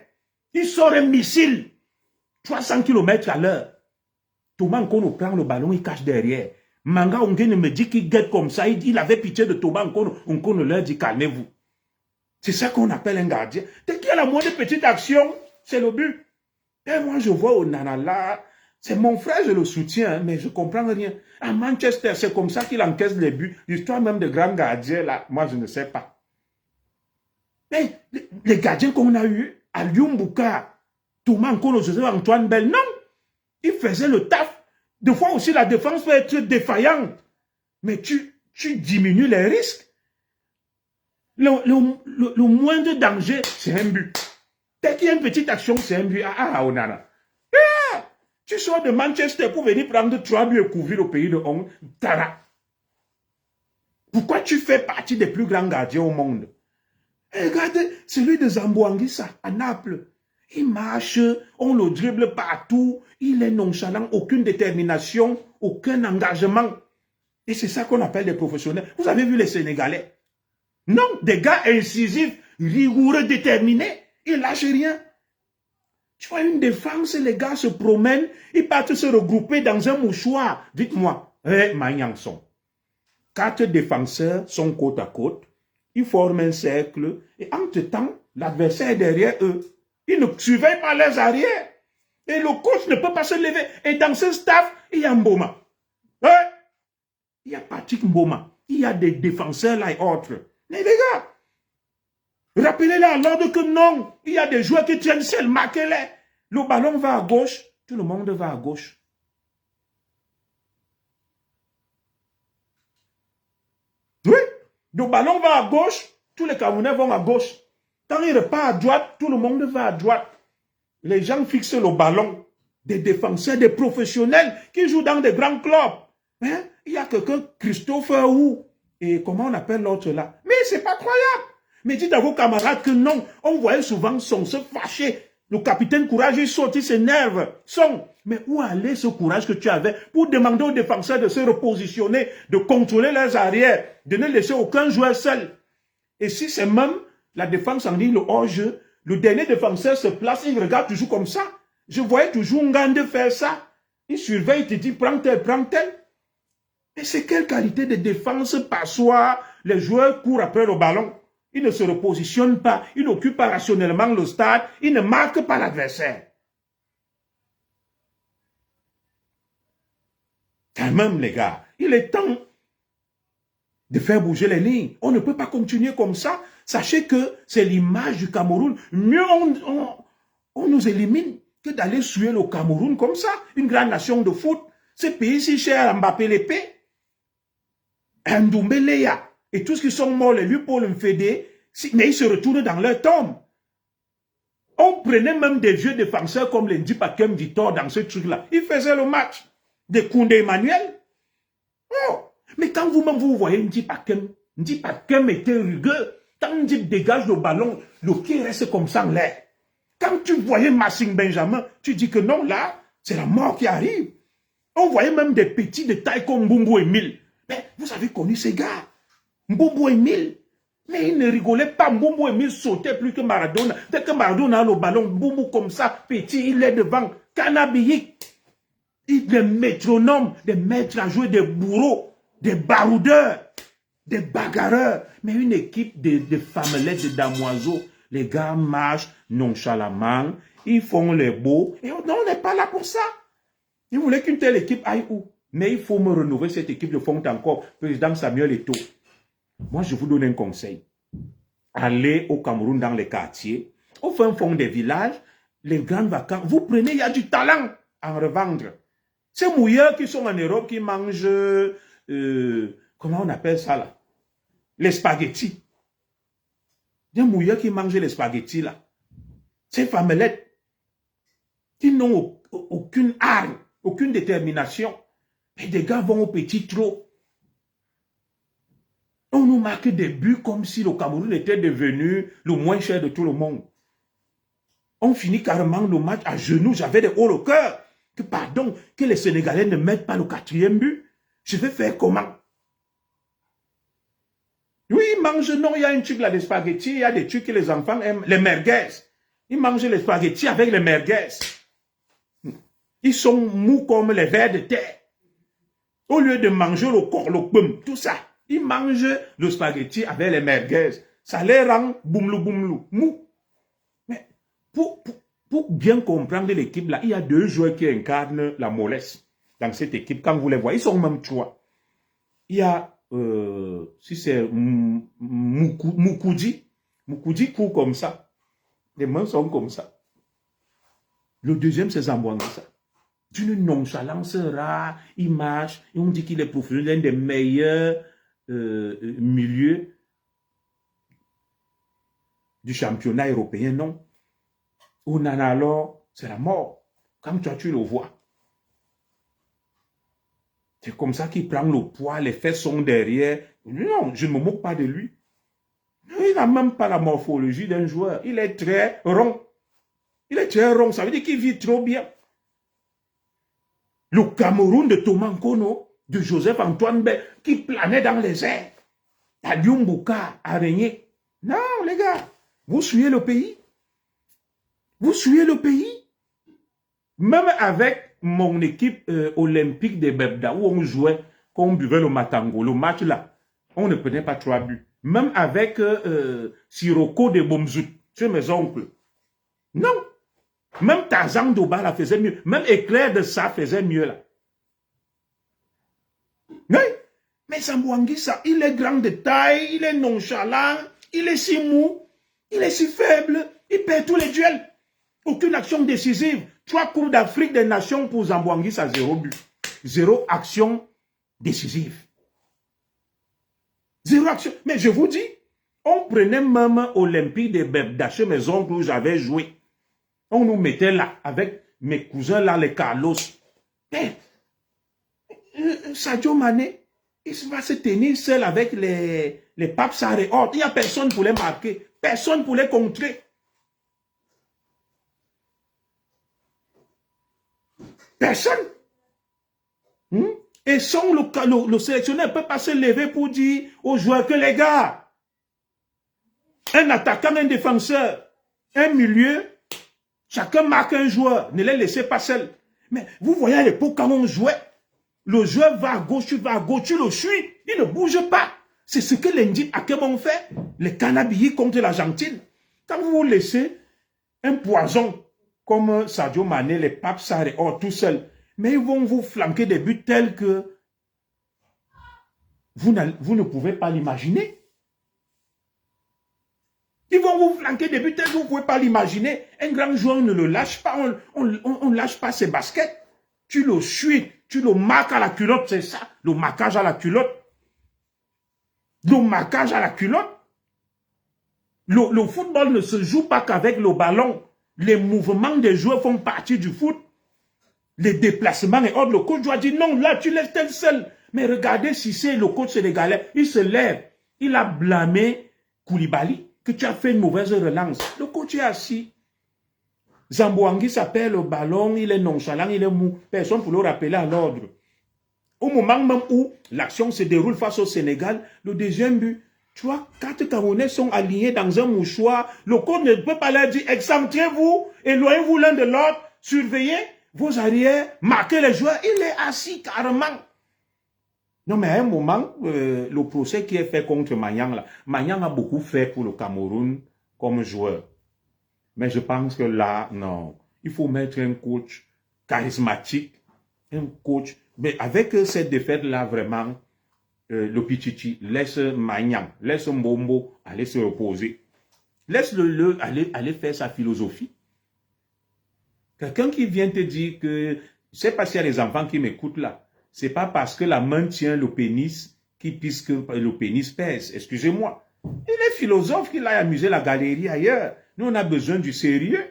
Il sort un missile, 300 km à l'heure. Thomas Nkono prend le ballon, il cache derrière. Manga Ongene me dit qu'il guette comme ça. Il avait pitié de Thomas Nkono. Nkono leur dit calmez-vous. C'est ça qu'on appelle un gardien. Dès qu'il y a la moindre petite action, c'est le but. Et moi, je vois Onana là. C'est mon frère, je le soutiens, mais je ne comprends rien. À Manchester, c'est comme ça qu'il encaisse les buts. L'histoire même de grands gardiens là, moi, je ne sais pas. Mais les gardiens qu'on a eus, à Lyumbuka, Thomas Nkono, Joseph Antoine Bell, non. Il faisait le taf. Des fois aussi, la défense peut être défaillante. Mais tu diminues les risques. Le moindre danger, c'est un but. Dès qu'il y a une petite action, c'est un but. Onana. Tu sors de Manchester pour venir prendre 3 buts et couvrir le pays de Hong. Tara. Pourquoi tu fais partie des plus grands gardiens au monde? Et regardez, celui de Zamboanguissa, à Naples. Il marche, on le dribble partout, il est nonchalant, aucune détermination, aucun engagement. Et c'est ça qu'on appelle des professionnels. Vous avez vu les Sénégalais? Non, des gars incisifs, rigoureux, déterminés, ils lâchent rien. Tu vois une défense, les gars se promènent, ils partent se regrouper dans un mouchoir. Dites-moi, Magnanson, 4 défenseurs sont côte à côte, ils forment un cercle, et entre-temps, l'adversaire est derrière eux. Ils ne surveillent pas leurs arrières. Et le coach ne peut pas se lever. Et dans ce staff, il y a Mboma. Il y a Patrick Mboma. Il y a des défenseurs là et autres. Mais les gars, rappelez-les à l'ordre que non. Il y a des joueurs qui tiennent seuls, marquez-les. Le ballon va à gauche, tout le monde va à gauche. Oui, le ballon va à gauche, tous les Camerounais vont à gauche. Quand il repart à droite, tout le monde va à droite. Les gens fixent le ballon. Des défenseurs, des professionnels qui jouent dans des grands clubs. Hein? Il y a quelqu'un, Christopher Wu. Et comment on appelle l'autre là? Mais c'est pas croyable. Mais dites à vos camarades que non. On voyait souvent Son se fâcher. Le capitaine Courage, il saute, il s'énerve. Son. Mais où allait ce courage que tu avais pour demander aux défenseurs de se repositionner, de contrôler leurs arrières, de ne laisser aucun joueur seul? Et si c'est même la défense en dit le hors-jeu, le dernier défenseur se place, il regarde toujours comme ça. Je voyais toujours Ngande faire ça. Il surveille, il te dit, prends tel, prends tel. Mais c'est quelle qualité de défense passoire? Les joueurs courent après le ballon. Ils ne se repositionnent pas. Ils n'occupent pas rationnellement le stade. Ils ne marquent pas l'adversaire. Quand même, les gars, il est temps de faire bouger les lignes. On ne peut pas continuer comme ça. Sachez que c'est l'image du Cameroun. Mieux on nous élimine que d'aller suer le Cameroun comme ça. Une grande nation de foot. Ce pays si cher à Mbappé l'épée. Ndoumbeléa. Et tous qui sont morts, les lui pour le fédé, mais ils se retournent dans leur tombe. On prenait même des vieux défenseurs comme les Ndipakem Vitor dans ce truc-là. Ils faisaient le match. Des Koundé Emmanuel. Oh. Mais quand vous-même vous voyez Ndipakem était rugueux. Quand Ndip dégage le ballon, le pied reste comme ça en l'air. Quand tu voyais Massing Benjamin, tu dis que non, là, c'est la mort qui arrive. On voyait même des petits de taille comme Mbumbu Emile. Mais vous avez connu ces gars. Mbumbu Emile. Mais il ne rigolait pas. Mbumbu Emile sautait plus que Maradona. Dès que Maradona a le ballon, Mbumbu comme ça, petit, il est devant. Cannabis. Des métronomes, des maîtres à jouer, des bourreaux, des baroudeurs, des bagarreurs. Mais une équipe de femmelettes, de damoiseaux. Les gars marchent nonchalamment. Ils font les beaux. Et on n'est pas là pour ça. Ils voulaient qu'une telle équipe aille où? Mais il faut me renouveler cette équipe de fond encore. Président Samuel Eto'o. Moi, je vous donne un conseil. Allez au Cameroun dans les quartiers, au fin fond des villages, les grandes vacances. Vous prenez, il y a du talent à en revendre. Ces mouilleurs qui sont en Europe, qui mangent, comment on appelle ça là? Les spaghettis. Des mouilleurs qui mangent les spaghettis là. Ces femmelettes qui n'ont aucune arme, aucune détermination. Et des gars vont au petit trot. On nous marque des buts comme si le Cameroun était devenu le moins cher de tout le monde. On finit carrément le match à genoux. J'avais des hauts le cœur. Que pardon, que les Sénégalais ne mettent pas le 4e but. Je vais faire comment? Oui, ils mangent, non, il y a un truc là, des spaghettis, il y a des trucs que les enfants aiment, les merguez. Ils mangent les spaghettis avec les merguez. Ils sont mous comme les vers de terre. Au lieu de manger le corps, le pomme, tout ça, ils mangent le spaghetti avec les merguez. Ça les rend boumlou, mou. Mais pour bien comprendre l'équipe là, il y a 2 joueurs qui incarnent la mollesse dans cette équipe. Quand vous les voyez, ils sont même 3. Il y a, si c'est Moukoudi court comme ça. Les mains sont comme ça. Le deuxième, c'est Zambouangissa. D'une nonchalance rare, il marche, et on dit qu'il est professionnel, l'un des meilleurs milieux du championnat européen, non. On en a alors, c'est la mort. Quand toi, tu le vois. C'est comme ça qu'il prend le poids, les fesses sont derrière. Non, je ne me moque pas de lui. Il n'a même pas la morphologie d'un joueur. Il est très rond. Il est très rond, ça veut dire qu'il vit trop bien. Le Cameroun de Thomas Nkono, de Joseph-Antoine Bay, qui planait dans les airs. À Dioumbouka, à Régné. Non, les gars, vous suivez le pays. Vous suivez le pays. Même avec mon équipe olympique de Bebda, où on jouait, quand on buvait le matango, le match là, on ne prenait pas 3 buts. Même avec Siroko de Bomzout, chez mes oncles. Non. Même Tarzan Dobala faisait mieux. Même Éclair de ça faisait mieux là. Oui. Mais Zambouangissa, il est grand de taille, il est nonchalant, il est si mou, il est si faible, il perd tous les duels. Aucune action décisive. 3 Coupes d'Afrique des Nations pour Zambouangissa, 0 but. 0 action décisive. 0 action. Mais je vous dis, on prenait même Olympique de Bebda chez mes oncles où j'avais joué. On nous mettait là, avec mes cousins là, les Carlos. Sadio Mané, il va se tenir seul avec les Pape Sarr et autres. Il n'y a personne pour les marquer. Personne pour les contrer. Personne. Et sans le sélectionneur ne peut pas se lever pour dire aux joueurs que les gars, un attaquant, un défenseur, Un milieu, chacun marque un joueur. Ne les laissez pas seuls. Mais vous voyez à l'époque quand on jouait, le joueur va à gauche, tu vas à gauche, tu le suis. Il ne bouge pas. C'est ce que l'Indien Akemon fait. Les Canabillis contre l'Argentine. Quand vous laissez un poison comme Sadio Mané, les Pape Sarr et autres tout seuls, mais ils vont vous flanquer des buts tels que vous ne pouvez pas l'imaginer. Ils vont vous flanquer des buts tels que vous ne pouvez pas l'imaginer. Un grand joueur ne le lâche pas, on ne lâche pas ses baskets. Tu le suis, tu le marques à la culotte, c'est ça, le marquage à la culotte. Le marquage à la culotte. Le football ne se joue pas qu'avec le ballon. Les mouvements des joueurs font partie du foot. Les déplacements et autres. Le coach doit dire non, là tu laisses tel seul. Mais regardez si c'est le coach sénégalais, il se lève. Il a blâmé Koulibaly que tu as fait une mauvaise relance. Le coach est assis. Zambouangui s'appelle le ballon, il est nonchalant, il est mou. Personne pour le rappeler à l'ordre. Au moment même où l'action se déroule face au Sénégal, le deuxième but, tu vois, quatre Camerounais sont alignés dans un mouchoir. Le coach ne peut pas leur dire, excentrez-vous, éloignez-vous l'un de l'autre, surveillez vos arrières, marquez les joueurs. Il est assis carrément. Non, mais à un moment, le procès qui est fait contre Magnang, là, Magnang a beaucoup fait pour le Cameroun comme joueur. Mais je pense que là, non. Il faut mettre un coach charismatique, un coach. Mais avec cette défaite-là, vraiment, le Pichichi laisse Magnang, laisse Mbombo aller se reposer. Laisse-le aller faire sa philosophie. Quelqu'un qui vient te dire que, je sais pas s'il y a des enfants qui m'écoutent là, c'est pas parce que la main tient le pénis puisque le pénis pèse. Excusez-moi. Il est philosophe qu'il a amusé la galerie ailleurs. Nous, on a besoin du sérieux.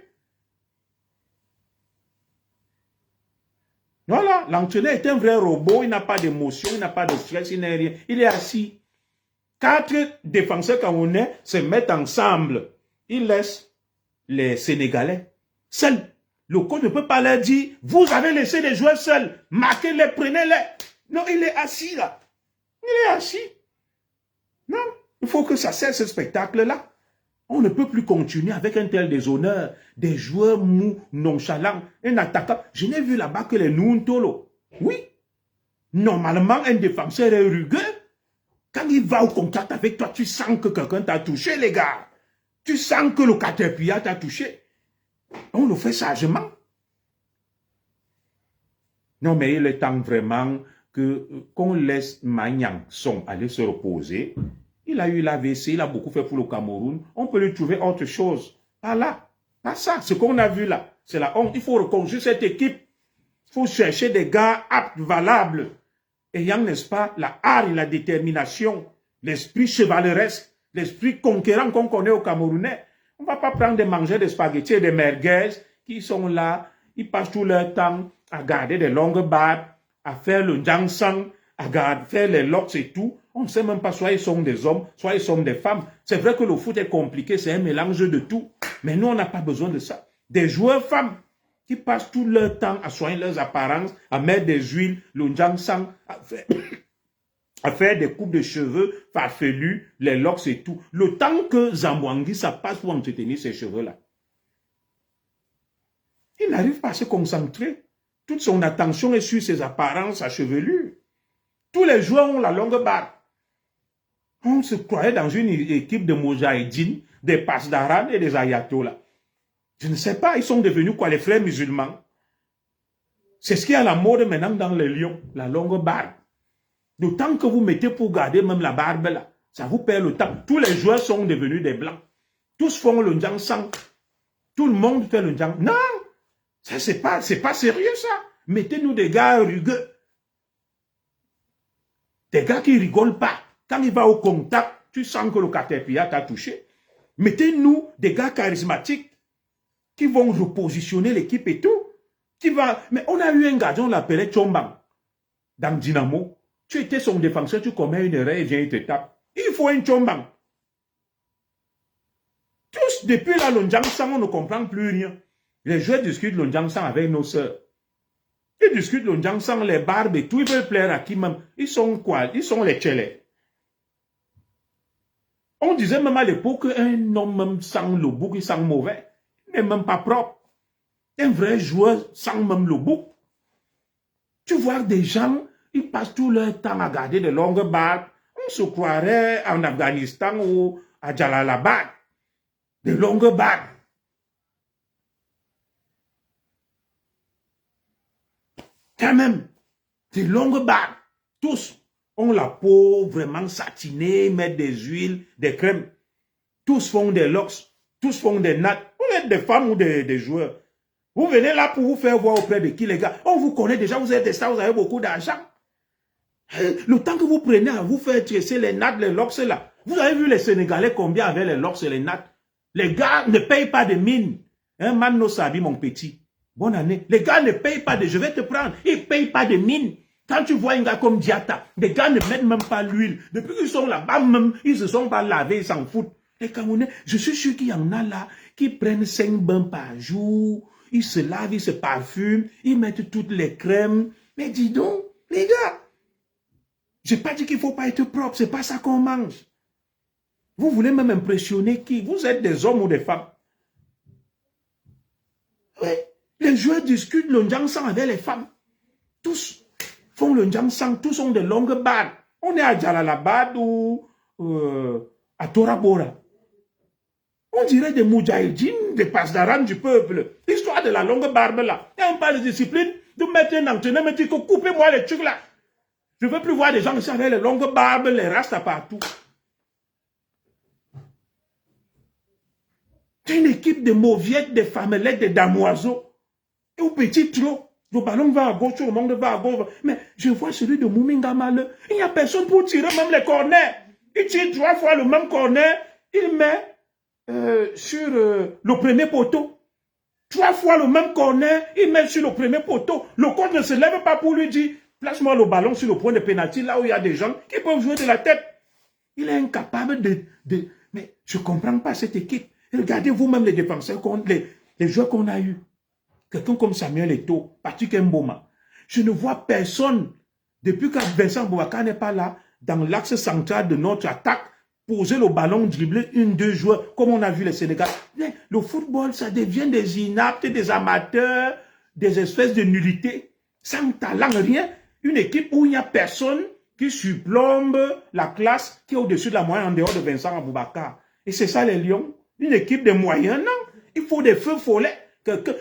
Voilà, l'entraîneur est un vrai robot, il n'a pas d'émotion, il n'a pas de stress, il n'a rien. Il est assis. Quatre défenseurs camerounais se mettent ensemble. Ils laissent les Sénégalais seuls. Le coach ne peut pas leur dire, vous avez laissé les joueurs seuls, marquez-les, prenez-les. Non, il est assis là. Il est assis. Non, il faut que ça cesse ce spectacle-là. On ne peut plus continuer avec un tel déshonneur. Des joueurs mous, nonchalants, un attaquant. Je n'ai vu là-bas que les Nountolo. Oui. Normalement, un défenseur est rugueux. Quand il va au contact avec toi, tu sens que quelqu'un t'a touché, les gars. Tu sens que le caterpillar t'a touché. On le fait sagement. Non, mais il est temps vraiment qu'on laisse Magnang Son aller se reposer. Il a eu l'AVC, il a beaucoup fait pour le Cameroun. On peut lui trouver autre chose. Pas là, pas ça. Ce qu'on a vu là, c'est la honte. Il faut reconstruire cette équipe. Il faut chercher des gars aptes, valables, ayant, n'est-ce pas, la hargne, la détermination, l'esprit chevaleresque, l'esprit conquérant qu'on connaît au Camerounais. On ne va pas prendre des mangeurs de spaghettis et des merguez qui sont là, ils passent tout leur temps à garder des longues barbes, à faire le jangsang, à faire les locks et tout. On ne sait même pas, soit ils sont des hommes, soit ils sont des femmes. C'est vrai que le foot est compliqué, c'est un mélange de tout. Mais nous, on n'a pas besoin de ça. Des joueurs femmes qui passent tout leur temps à soigner leurs apparences, à mettre des huiles, le jangsang, à faire des coupes de cheveux farfelus, les locks et tout. Le temps que Zambouangui, ça passe pour entretenir ces cheveux-là. Il n'arrive pas à se concentrer. Toute son attention est sur ses apparences, sa chevelure. Tous les joueurs ont la longue barbe. On se croyait dans une équipe de Mojaïdine, des Pasdaran et des Ayatollahs. Je ne sais pas, ils sont devenus quoi, les frères musulmans? C'est ce qui est à la mode maintenant dans les lions, la longue barbe. Le temps que vous mettez pour garder même la barbe là, ça vous perd le temps. Tous les joueurs sont devenus des blancs. Tous font le jangsang. Tout le monde fait le jangsang. Non, ça c'est pas sérieux ça. Mettez-nous des gars rugueux. Des gars qui rigolent pas. Quand il va au contact, tu sens que le caterpillar t'a touché. Mettez-nous des gars charismatiques qui vont repositionner l'équipe et tout. Mais on a eu un gars, on l'appelait Chombang, dans Dynamo. Tu étais son défenseur, tu commets une erreur et vient, il te tape. Il faut un Chombang. Tous, depuis là, le Ndjangsang, on ne comprend plus rien. Les joueurs discutent le Ndjangsang avec nos sœurs. Ils discutent le Ndjangsang, les barbes et tout. Ils veulent plaire à qui même. Ils sont quoi? Ils sont les tchélés. On disait même à l'époque qu'un homme même sans le bouc, il sent mauvais. n'est même pas propre. Un vrai joueur sans même le bouc. Tu vois des gens, ils passent tout leur temps à garder de longues barbes. On se croirait en Afghanistan ou à Jalalabad. De longues barbes. Quand même, de longues barbes. Tous ont la peau vraiment satinée, mettent des huiles, des crèmes. Tous font des locks, tous font des nattes. Vous êtes des femmes ou des joueurs. Vous venez là pour vous faire voir auprès de qui, les gars? On vous connaît déjà, vous êtes des stars, vous avez beaucoup d'argent. Le temps que vous prenez à vous faire tresser les nattes, les locks là. Vous avez vu les Sénégalais combien avaient les locks et les nattes? Les gars ne payent pas de mine. Un man no sabi, mon petit. Bonne année. Les gars ne payent pas de... Je vais te prendre. Ils ne payent pas de mine. Quand tu vois un gars comme Diatta, les gars ne mettent même pas l'huile. Depuis qu'ils sont là-bas, même, ils se sont pas lavés, ils s'en foutent. Les Camerounais, je suis sûr qu'il y en a là qui prennent 5 bains par jour. Ils se lavent, ils se parfument, ils mettent toutes les crèmes. Mais dis donc, les gars, je n'ai pas dit qu'il ne faut pas être propre, c'est pas ça qu'on mange. Vous voulez même impressionner qui? Vous êtes des hommes ou des femmes? Oui. Les joueurs discutent le Ndjangsang avec les femmes. Tous font le Ndjangsang, tous ont de longues barbes. On est à Jalalabad ou à Torabora. On dirait des moudjahidines, des pasdaran du peuple. L'histoire de la longue barbe là. Il y a un pas de discipline de mettre un entraîneur, me dire que coupez-moi les trucs là. Je ne veux plus voir des gens ici avec les longues barbes, les rastas partout. C'est une équipe de mauviettes, de famelettes, de damoiseaux. Et au petit trop, le ballon va à gauche, le monde va à gauche. Mais je vois celui de Mouminga Maleux. Il n'y a personne pour tirer même les corners. Il tire 3 fois le même corner. Il met sur le premier poteau. 3 fois le même corner. Il met sur le premier poteau. Le coach ne se lève pas pour lui dire place-moi le ballon sur le point de pénalty, là où il y a des gens qui peuvent jouer de la tête. Il est incapable de... Mais je ne comprends pas cette équipe. Regardez vous-même les défenseurs, les joueurs qu'on a eus. Quelqu'un comme Samuel Eto'o, Patrick Mboma. Je ne vois personne, depuis que Vincent Boubacar n'est pas là, dans l'axe central de notre attaque, poser le ballon, dribbler 1-2 joueurs, comme on a vu les Sénégal. Mais le football, ça devient des inaptes, des amateurs, des espèces de nullités, sans talent, rien. Une équipe où il n'y a personne qui surplombe la classe qui est au-dessus de la moyenne en dehors de Vincent Aboubakar. Et c'est ça les Lions. Une équipe de moyens, non. Il faut des feux follets.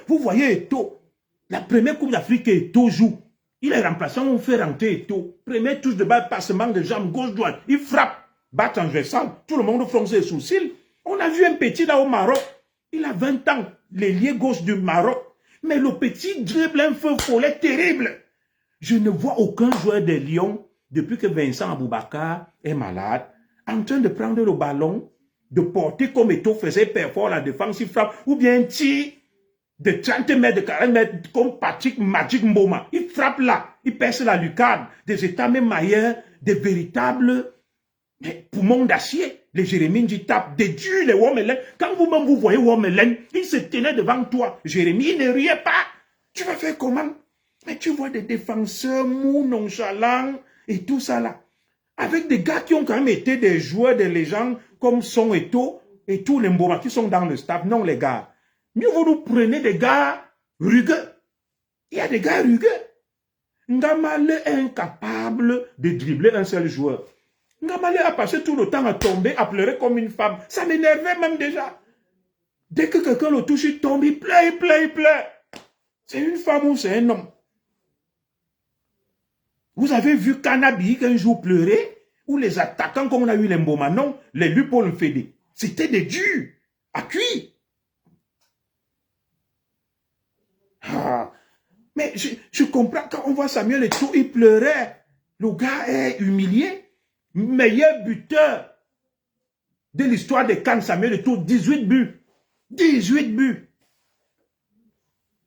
Vous voyez Eto'o. La première Coupe d'Afrique Eto'o joue. Il est remplaçant, on fait rentrer Eto'o. Première touche de balle, passement de jambes, gauche-droite. Il frappe. Bat transversal. Tout le monde fronce les sourcils. On a vu un petit là au Maroc. Il a 20 ans. L'ailier gauche du Maroc. Mais le petit dribble un feu follet terrible. Je ne vois aucun joueur des Lions, depuis que Vincent Aboubakar est malade, en train de prendre le ballon, de porter comme Eto'o faisait performer la défense, il frappe, ou bien un tir de 30 mètres, de 40 mètres, comme Patrick Magic Mboma. Il frappe là, il perce la lucarne, des états même ailleurs, des véritables poumons d'acier. Les Jérémy dit tape, des dieux, les Womelen. Quand vous-même vous voyez Womelen, il se tenait devant toi. Jérémy, il ne riait pas. Tu vas faire comment? Mais tu vois des défenseurs mous, nonchalants, et tout ça là. Avec des gars qui ont quand même été des joueurs de légende, comme Son Eto'o, et tous les Mboma qui sont dans le staff. Non, les gars. Mieux vous nous prenez des gars rugueux. Il y a des gars rugueux. Ngamale est incapable de dribbler un seul joueur. Ngamale a passé tout le temps à tomber, à pleurer comme une femme. Ça m'énervait même déjà. Dès que quelqu'un le touche, il tombe, il pleure, il pleure, il pleure. C'est une femme ou c'est un homme? Vous avez vu Canabi qu'un jour pleurer, ou les attaquants comme on a eu les Mboma, non, les Lupol Fédé. C'était des durs, à cuire. Ah, mais je comprends quand on voit Samuel Eto'o, il pleurait. Le gars est humilié. Meilleur buteur de l'histoire des CAN, Samuel Eto'o, 18 buts. 18 buts.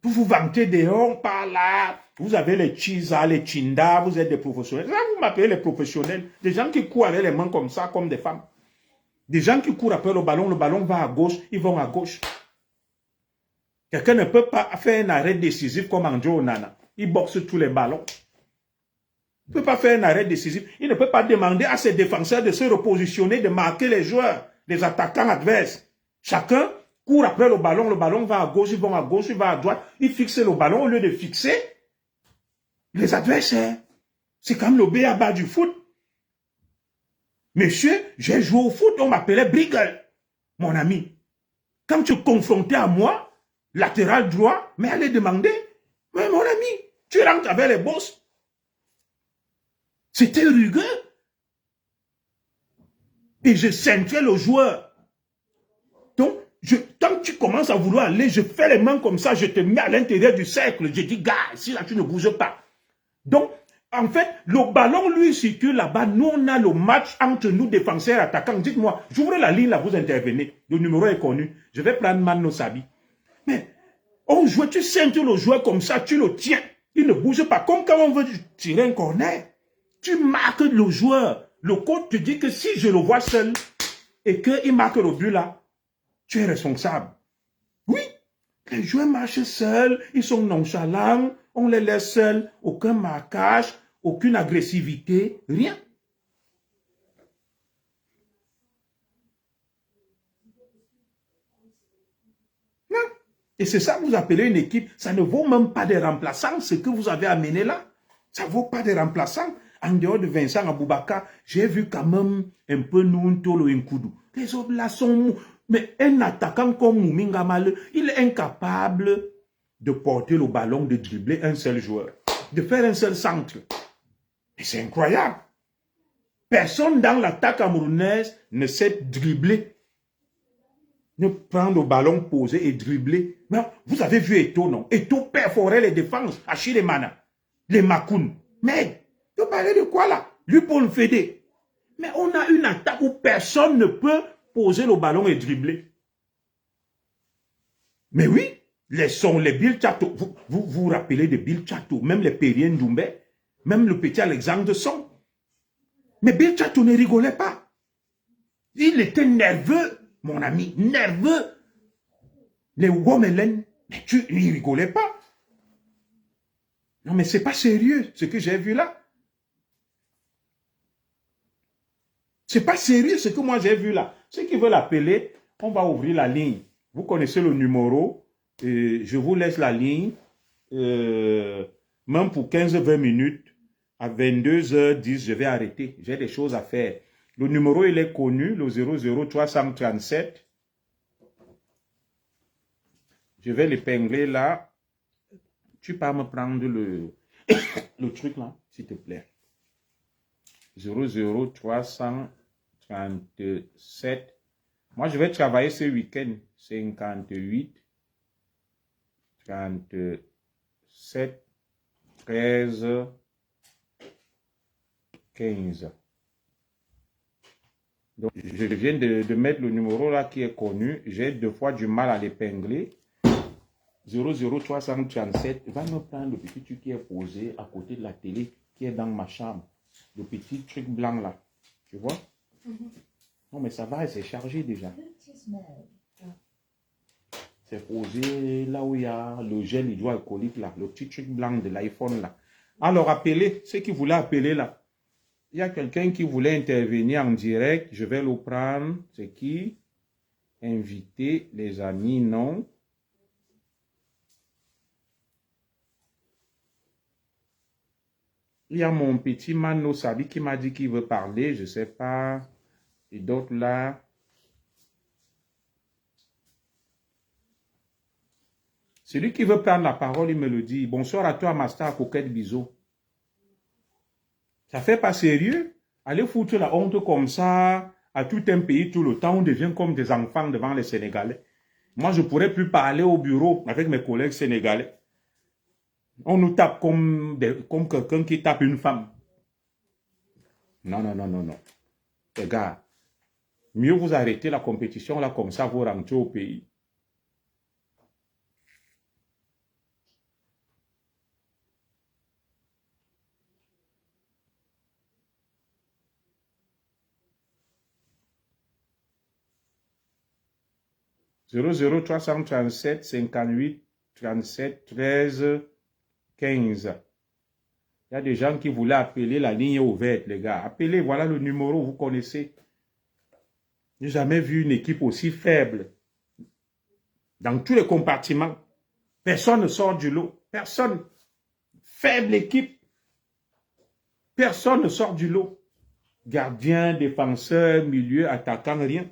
Vous vous vantez dehors, par là. Vous avez les Chiza, les Chinda, vous êtes des professionnels. Là, vous m'appelez les professionnels. Des gens qui courent avec les mains comme ça, comme des femmes. Des gens qui courent après le ballon va à gauche, ils vont à gauche. Quelqu'un ne peut pas faire un arrêt décisif comme Andjo Onana. Il boxe tous les ballons. Il ne peut pas faire un arrêt décisif. Il ne peut pas demander à ses défenseurs de se repositionner, de marquer les joueurs, les attaquants adverses. Chacun courent après le ballon va à gauche, ils vont à gauche, il va à droite, ils fixent le ballon au lieu de fixer les adversaires. C'est comme le B.A.-ba du foot. Monsieur, j'ai joué au foot, on m'appelait Briggle, mon ami. Quand tu es confronté à moi, latéral droit, mais allez demander, mais mon ami, tu rentres avec les boss. C'était rugueux. Et je centrais le joueur. Donc, quand tu commences à vouloir aller, je fais les mains comme ça, je te mets à l'intérieur du cercle. Je dis, gars, si là, tu ne bouges pas. Donc, en fait, le ballon, lui, circule là-bas. Nous, on a le match entre nous, défenseurs et attaquants. Dites-moi, j'ouvre la ligne, là, vous intervenez. Le numéro est connu. Je vais prendre Mano Sabi. Mais, on joue, tu centres le joueur comme ça, tu le tiens. Il ne bouge pas. Comme quand on veut tirer un corner. Tu marques le joueur. Le coach te dit que si je le vois seul et qu'il marque le but là, tu es responsable. Oui, les joueurs marchent seuls, ils sont nonchalants, on les laisse seuls, aucun marquage, aucune agressivité, rien. Non. Et c'est ça que vous appelez une équipe. Ça ne vaut même pas des remplaçants, ce que vous avez amené là. Ça ne vaut pas des remplaçants. En dehors de Vincent Aboubaka, j'ai vu quand même un peu Nuntolo Nkoudou. Les autres là sont mous. Mais un attaquant comme Mouminga Male, il est incapable de porter le ballon, de dribbler un seul joueur, de faire un seul centre. Et c'est incroyable. Personne dans l'attaque camerounaise ne sait dribbler. Ne prendre le ballon posé et dribbler. Mais vous avez vu Eto'o, non? Eto'o perforait les défenses, Achille Mana, les Makoun. Mais, vous parlez de quoi là? Lui pour le fédé. Mais on a une attaque où personne ne peut poser le ballon et dribbler. Mais oui, les Bill Chateau, vous rappelez de Bill Chateau, même les Périen Doumbé, même le petit Alexandre Son. Mais Bill Chateau ne rigolait pas. Il était nerveux, mon ami, nerveux. Les Womelen, mais il ne rigolait pas. Non, mais c'est pas sérieux, ce que j'ai vu là. C'est pas sérieux, ce que moi j'ai vu là. Ceux qui veulent appeler, on va ouvrir la ligne. Vous connaissez le numéro. Je vous laisse la ligne. Même pour 15-20 minutes, à 22h10, je vais arrêter. J'ai des choses à faire. Le numéro, il est connu, le 00337. Je vais l'épingler là. Tu peux me prendre le truc là, s'il te plaît. 00337. Moi, je vais travailler ce week-end. 58, 37, 13, 15. Donc, je viens de mettre le numéro là qui est connu. J'ai deux fois du mal à l'épingler. 00337 va me prendre le petit truc qui est posé à côté de la télé, qui est dans ma chambre. Le petit truc blanc là. Tu vois? Non, mais ça va, c'est chargé déjà. C'est posé là où il y a le gel hydroalcoolique là, le petit truc blanc de l'iPhone là. Alors, appelez, ceux qui voulaient appeler là. Il y a quelqu'un qui voulait intervenir en direct. Je vais le prendre. C'est qui? Inviter les amis, non. Il y a mon petit Mano Sabi qui m'a dit qu'il veut parler. Je ne sais pas. Et d'autres là. Celui qui veut prendre la parole, il me le dit. Bonsoir à toi, Master Coquette Biseau. Ça fait pas sérieux? Allez foutre la honte comme ça à tout un pays tout le temps. On devient comme des enfants devant les Sénégalais. Moi, je ne pourrais plus parler au bureau avec mes collègues sénégalais. On nous tape comme quelqu'un qui tape une femme. Non, non, non, non, non. Les gars, mieux vous arrêtez la compétition là comme ça, vous rentrez au pays. « 00337 58 37 13 15. Il y a des gens qui voulaient appeler, la ligne ouverte, les gars. Appelez, voilà le numéro, vous connaissez. Je n'ai jamais vu une équipe aussi faible. Dans tous les compartiments. Personne ne sort du lot. Personne. Faible équipe. Personne ne sort du lot. Gardien, défenseur, milieu, attaquant, rien.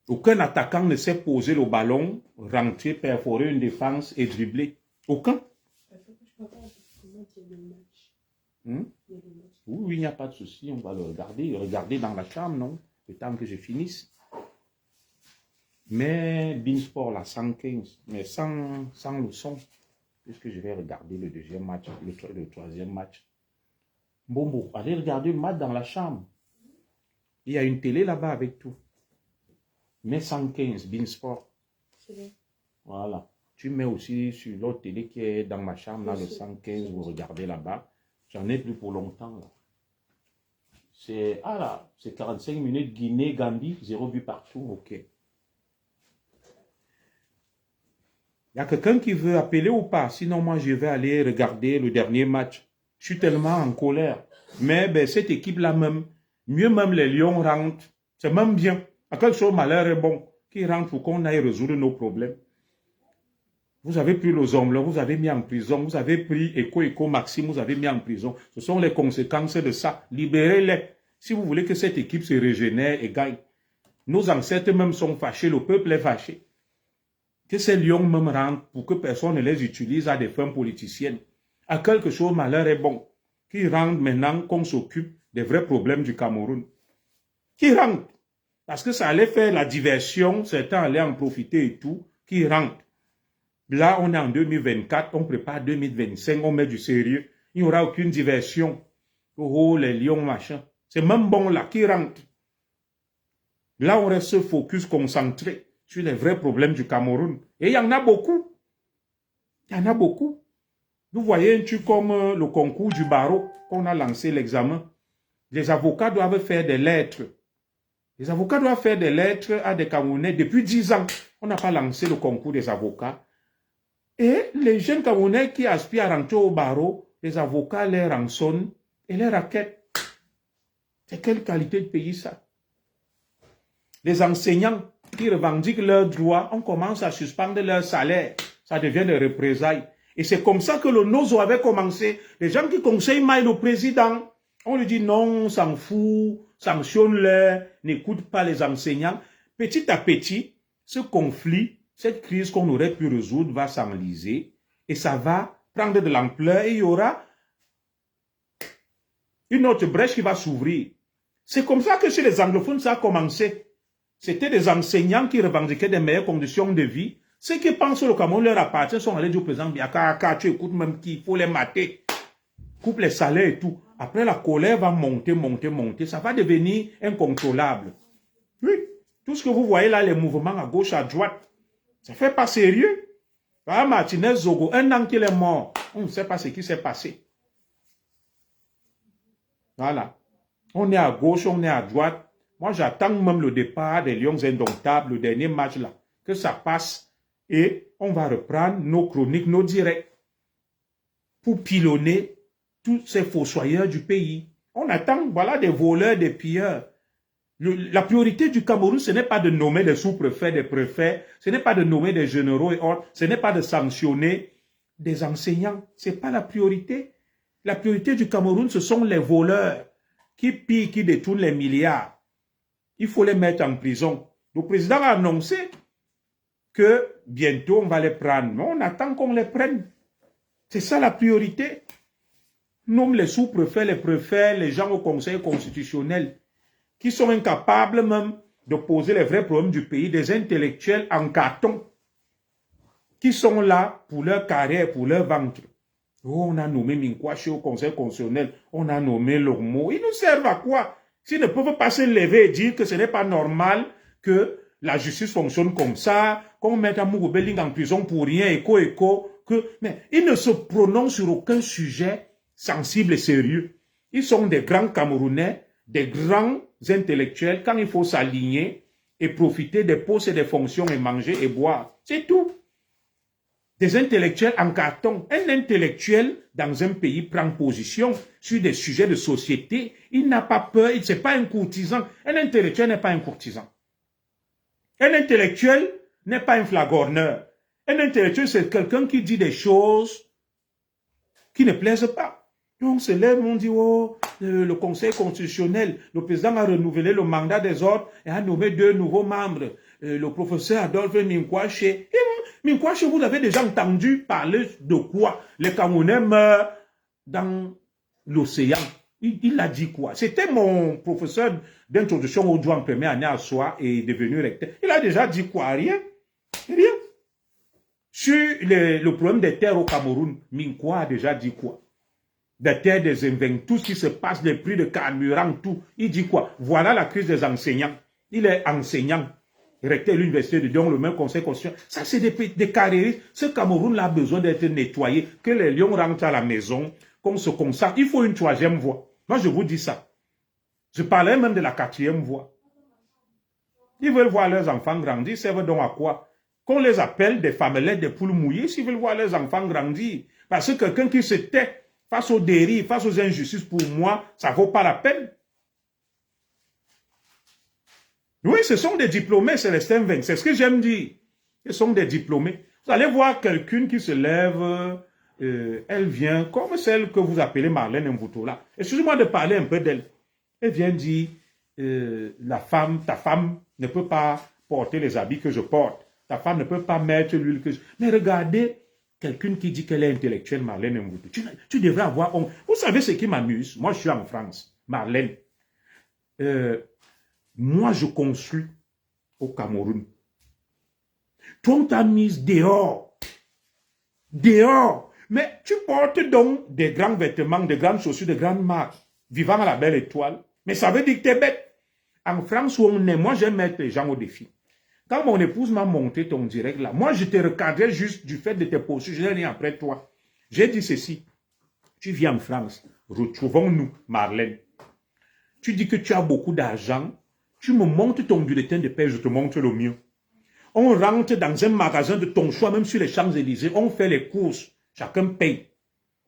Aucun attaquant ne sait poser le ballon, rentrer, perforer une défense et dribbler. Aucun. Oui, il n'y a pas de souci, on va le regarder. Regardez dans la chambre, non? Le temps que je finisse. Mais Beansport, là, 115, mais sans le son, puisque je vais regarder le deuxième match, le troisième match. Bon, allez regarder le match dans la chambre. Il y a une télé là-bas avec tout. Mais 115, Beansport. Voilà. Tu mets aussi sur l'autre télé qui est dans ma chambre, là, le 115, vous regardez là-bas. J'en ai plus pour longtemps, là. C'est 45 minutes, Guinée, Gambie, 0 but partout, ok. Il y a quelqu'un qui veut appeler ou pas? Sinon, moi, je vais aller regarder le dernier match. Je suis tellement en colère. Mais ben, cette équipe-là même, mieux même les Lions rentrent. C'est même bien. À quelque chose, malheur est bon. Qui rentre pour qu'on aille résoudre nos problèmes. Vous avez pris les hommes, vous avez mis en prison. Vous avez pris Eco, Maxime, vous avez mis en prison. Ce sont les conséquences de ça. Libérez-les. Si vous voulez que cette équipe se régénère et gagne. Nos ancêtres même sont fâchés. Le peuple est fâché. Que ces lions même rentrent pour que personne ne les utilise à des fins politiciennes. À quelque chose, malheur est bon. Qui rentrent maintenant qu'on s'occupe des vrais problèmes du Cameroun. Qui rentrent. Parce que ça allait faire la diversion, certains allaient en profiter et tout. Qui rentrent. Là, on est en 2024, on prépare 2025, on met du sérieux. Il n'y aura aucune diversion. Oh, les lions, machin. C'est même bon là, qui rentrent. Là, on reste focus, concentré sur les vrais problèmes du Cameroun. Et il y en a beaucoup. Il y en a beaucoup. Vous voyez un truc comme le concours du barreau, qu'on a lancé l'examen. Les avocats doivent faire des lettres. Les avocats doivent faire des lettres à des Camerounais depuis 10 ans. On n'a pas lancé le concours des avocats. Et les jeunes Camerounais qui aspirent à rentrer au barreau, les avocats les rançonnent et les raquettent. C'est quelle qualité de pays ça? Les enseignants qui revendiquent leurs droits, on commence à suspendre leur salaire. Ça devient des représailles. Et c'est comme ça que le NOZO avait commencé. Les gens qui conseillent mal le président, on lui dit non, on s'en fout, sanctionne-les, n'écoute pas les enseignants. Petit à petit, ce conflit, cette crise qu'on aurait pu résoudre va s'enliser et ça va prendre de l'ampleur et il y aura une autre brèche qui va s'ouvrir. C'est comme ça que chez les anglophones, ça a commencé. C'était des enseignants qui revendiquaient des meilleures conditions de vie. Ceux qui pensent que le Cameroun leur appartient sont allés dire au président Biaka, tu écoutes même qu'il faut les mater. Coupe les salaires et tout. Après, la colère va monter. Ça va devenir incontrôlable. Oui, tout ce que vous voyez là, les mouvements à gauche, à droite, ça fait pas sérieux. Ah, Martinez Zogo, 1 an qu'il est mort. On ne sait pas ce qui s'est passé. Voilà. On est à gauche, on est à droite. Moi, j'attends même le départ des Lions Indomptables, le dernier match là. Que ça passe. Et on va reprendre nos chroniques, nos directs. Pour pilonner tous ces fossoyeurs du pays. On attend, voilà, des voleurs, des pilleurs. La priorité du Cameroun, ce n'est pas de nommer des sous-préfets, des préfets, ce n'est pas de nommer des généraux et autres, ce n'est pas de sanctionner des enseignants. Ce n'est pas la priorité. La priorité du Cameroun, ce sont les voleurs qui pillent, qui détournent les milliards. Il faut les mettre en prison. Le président a annoncé que bientôt on va les prendre. Mais on attend qu'on les prenne. C'est ça la priorité. Nomme les sous-préfets, les préfets, les gens au Conseil constitutionnel qui sont incapables même de poser les vrais problèmes du pays, des intellectuels en carton, qui sont là pour leur carrière, pour leur ventre. Oh, on a nommé Minkwachi au Conseil constitutionnel, on a nommé Lormo. Ils nous servent à quoi? S'ils ne peuvent pas se lever et dire que ce n'est pas normal que la justice fonctionne comme ça, qu'on mette Amourou Belling en prison pour rien, mais ils ne se prononcent sur aucun sujet sensible et sérieux. Ils sont des grands Camerounais, des grands intellectuels, quand il faut s'aligner et profiter des postes et des fonctions et manger et boire. C'est tout. Des intellectuels en carton. Un intellectuel dans un pays prend position sur des sujets de société. Il n'a pas peur, il n'est pas un courtisan. Un intellectuel n'est pas un courtisan. Un intellectuel n'est pas un flagorneur. Un intellectuel, c'est quelqu'un qui dit des choses qui ne plaisent pas. Donc, c'est là où on dit, oh, le Conseil constitutionnel, le président a renouvelé le mandat des ordres et a nommé 2 nouveaux membres. Le professeur Adolphe Minkwache. Minkwache, vous avez déjà entendu parler de quoi? Les Camerounais meurent dans l'océan. Il a dit quoi? C'était mon professeur d'introduction au droit en première année à soi et devenu recteur. Il a déjà dit quoi? Rien. Rien. Sur le problème des terres au Cameroun, Minkwa a déjà dit quoi? Des terres, des invents, tout ce qui se passe, les prix de carburant, tout. Il dit quoi? Voilà la crise des enseignants. Il est enseignant, recteur de l'université de Lyon, le même conseil constitutionnel. Ça, c'est des carriéristes. Ce Cameroun a besoin d'être nettoyé, que les lions rentrent à la maison, qu'on se consacre. Il faut une 3e voie. Moi, je vous dis ça. Je parlais même de la 4e voie. Ils veulent voir leurs enfants grandir, ça veut donc à quoi? Qu'on les appelle des femmelets, des poules mouillées, s'ils veulent voir leurs enfants grandir. Parce que quelqu'un qui se tait face aux dérives, face aux injustices, pour moi, ça ne vaut pas la peine. Oui, ce sont des diplômés, Célestin Veng, c'est ce que j'aime dire. Ce sont des diplômés. Vous allez voir quelqu'une qui se lève, elle vient, comme celle que vous appelez Marlène Mboutoula. Excusez-moi de parler un peu d'elle. Elle vient dire, ta femme ne peut pas porter les habits que je porte. Ta femme ne peut pas mettre l'huile que je... Mais regardez, quelqu'un qui dit qu'elle est intellectuelle, Marlène Mboutou. Tu devrais avoir honte. Vous savez ce qui m'amuse? Moi, je suis en France. Marlène. Moi, je construis au Cameroun. Toi, on t'a mise dehors. Dehors. Mais tu portes donc des grands vêtements, des grandes chaussures, des grandes marques, vivant à la belle étoile. Mais ça veut dire que tu es bête. En France où on est, moi, j'aime mettre les gens au défi. Quand mon épouse m'a monté ton direct là, moi, je te recadrais juste du fait de tes postures. Je n'ai rien après toi. J'ai dit ceci. Tu viens en France. Retrouvons-nous, Marlène. Tu dis que tu as beaucoup d'argent. Tu me montres ton bulletin de paie, je te montre le mien. On rentre dans un magasin de ton choix, même sur les Champs-Élysées. On fait les courses. Chacun paye.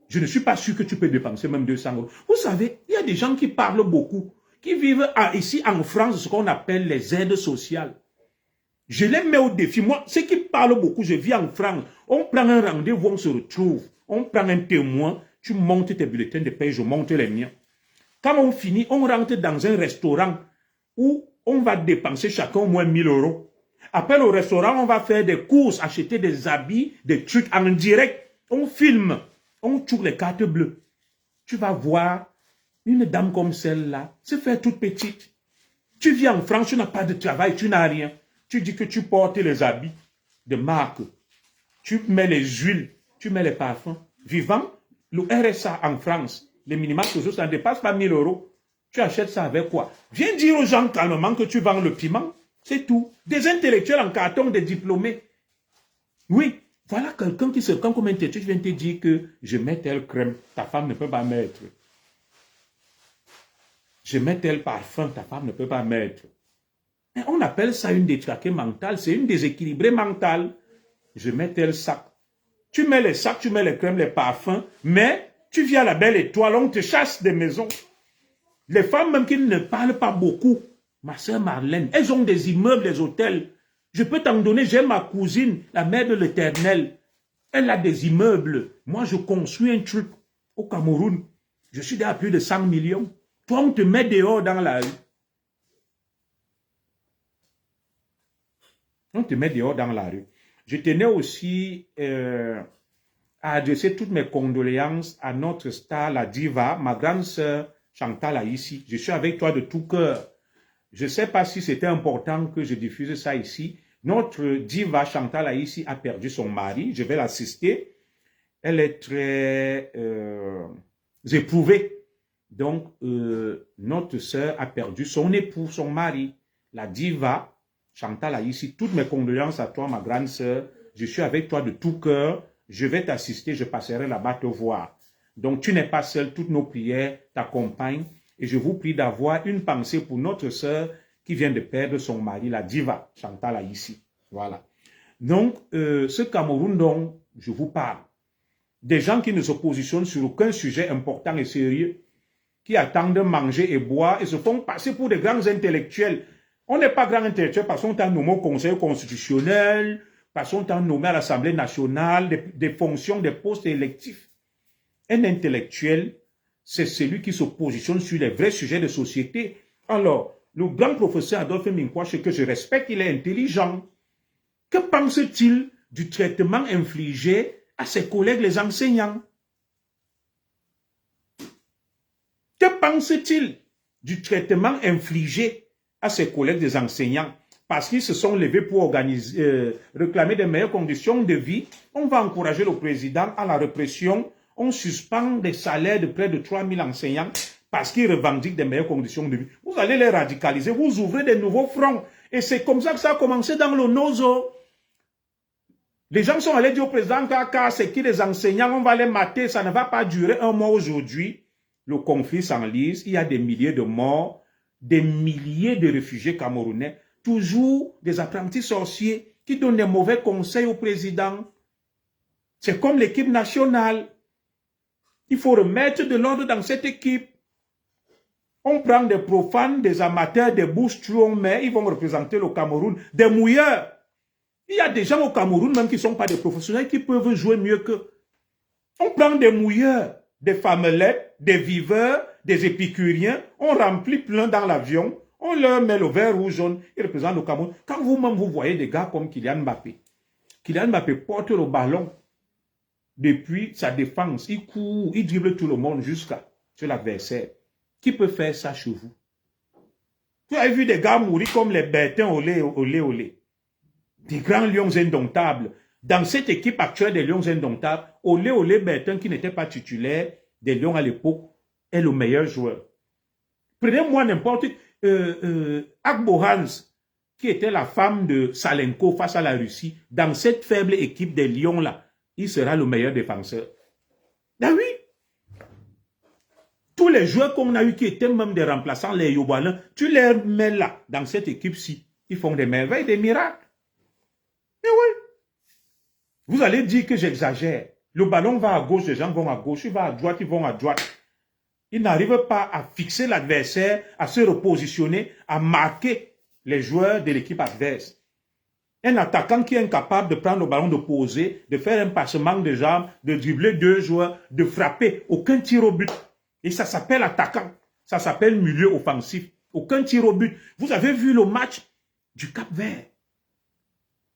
Je ne suis pas sûr que tu peux dépenser même 200 euros. Vous savez, il y a des gens qui parlent beaucoup, qui vivent ici en France, ce qu'on appelle les aides sociales. Je les mets au défi. Moi, ceux qui parlent beaucoup, je vis en France. On prend un rendez-vous, on se retrouve. On prend un témoin, tu montes tes bulletins de paie, je monte les miens. Quand on finit, on rentre dans un restaurant où on va dépenser chacun au moins 1000 euros. Après au restaurant, on va faire des courses, acheter des habits, des trucs en direct. On filme, on tourne les cartes bleues. Tu vas voir une dame comme celle-là se faire toute petite. Tu vis en France, tu n'as pas de travail, tu n'as rien. Tu dis que tu portes les habits de marque. Tu mets les huiles, tu mets les parfums. Vivant, le RSA en France, les minima sociaux, ça ne dépasse pas 1000 euros. Tu achètes ça avec quoi? Viens dire aux gens calmement que tu vends le piment. C'est tout. Des intellectuels en carton, des diplômés. Oui, voilà quelqu'un qui se prend comme intellectuel, vient te dire que je mets telle crème, ta femme ne peut pas mettre. Je mets tel parfum, ta femme ne peut pas mettre. Et on appelle ça une détraquée mentale, c'est une déséquilibrée mentale. Je mets tel sac. Tu mets les sacs, tu mets les crèmes, les parfums, mais tu viens à la belle étoile, on te chasse des maisons. Les femmes même qui ne parlent pas beaucoup, ma soeur Marlène, elles ont des immeubles, des hôtels. Je peux t'en donner, j'ai ma cousine, la mère de l'Éternel. Elle a des immeubles. Moi, je construis un truc au Cameroun. Je suis à plus de 100 millions. Toi, on te met dehors dans la rue. On te met dehors dans la rue. Je tenais aussi à adresser toutes mes condoléances à notre star, la diva, ma grande sœur Chantal Aïssi. Je suis avec toi de tout cœur. Je ne sais pas si c'était important que je diffuse ça ici. Notre diva Chantal Aïssi a perdu son mari. Je vais l'assister. Elle est très éprouvée. Donc, notre sœur a perdu son époux, son mari. La diva Chantal Aïssi, toutes mes condoléances à toi, ma grande sœur. Je suis avec toi de tout cœur. Je vais t'assister, je passerai là-bas te voir. Donc, tu n'es pas seul, toutes nos prières t'accompagnent. Et je vous prie d'avoir une pensée pour notre sœur qui vient de perdre son mari, la diva Chantal Aïssi. Voilà. Donc, ce Cameroun dont je vous parle, des gens qui ne se positionnent sur aucun sujet important et sérieux, qui attendent manger et boire et se font passer pour des grands intellectuels. On n'est pas grand intellectuel parce qu'on t'a nommé au Conseil constitutionnel, parce qu'on t'a nommé à l'Assemblée nationale, des fonctions, des postes électifs. Un intellectuel, c'est celui qui se positionne sur les vrais sujets de société. Alors, le grand professeur Adolphe Minkwache, que je respecte, il est intelligent. Que pense-t-il du traitement infligé à ses collègues les enseignants? Que pense-t-il du traitement infligé à ses collègues des enseignants? Parce qu'ils se sont levés pour réclamer des meilleures conditions de vie. On va encourager le président à la répression. On suspend des salaires de près de 3000 enseignants parce qu'ils revendiquent des meilleures conditions de vie. Vous allez les radicaliser, vous ouvrez des nouveaux fronts. Et c'est comme ça que ça a commencé dans le Nozo. Les gens sont allés dire au président Kaka, c'est qui les enseignants, on va les mater, ça ne va pas durer un mois aujourd'hui. Le conflit s'enlise, il y a des milliers de morts, des milliers de réfugiés camerounais, toujours des apprentis sorciers qui donnent des mauvais conseils au président. C'est comme l'équipe nationale. Il faut remettre de l'ordre dans cette équipe. On prend des profanes, des amateurs, des bouches-truons, mais ils vont représenter le Cameroun, des mouilleurs. Il y a des gens au Cameroun, même qui ne sont pas des professionnels, qui peuvent jouer mieux qu'eux. On prend des mouilleurs, des famelettes, des viveurs, des épicuriens, on remplit plein dans l'avion, on leur met le vert rouge jaune, ils représentent le Cameroun. Quand vous-même vous voyez des gars comme Kylian Mbappé porte le ballon depuis sa défense, il court, il dribble tout le monde jusqu'à sur l'adversaire. Qui peut faire ça chez vous? Vous avez vu des gars mourir comme les bêtins olé. Des grands lions indomptables. Dans cette équipe actuelle des lions indomptables, Olé Bertin, qui n'était pas titulaire des lions à l'époque, est le meilleur joueur. Prenez-moi n'importe Agbo Hans, qui était la femme de Salenko face à la Russie, dans cette faible équipe des lions-là, il sera le meilleur défenseur. Ben oui. Tous les joueurs qu'on a eu qui étaient même des remplaçants, les Yobalins, tu les mets là, dans cette équipe-ci, ils font des merveilles, des miracles. Mais oui. Vous allez dire que j'exagère. Le ballon va à gauche, les gens vont à gauche, il va à droite, ils vont à droite. Ils n'arrivent pas à fixer l'adversaire, à se repositionner, à marquer les joueurs de l'équipe adverse. Un attaquant qui est incapable de prendre le ballon, de poser, de faire un passement de jambes, de dribbler deux joueurs, de frapper, aucun tir au but. Et ça s'appelle attaquant. Ça s'appelle milieu offensif. Aucun tir au but. Vous avez vu le match du Cap-Vert.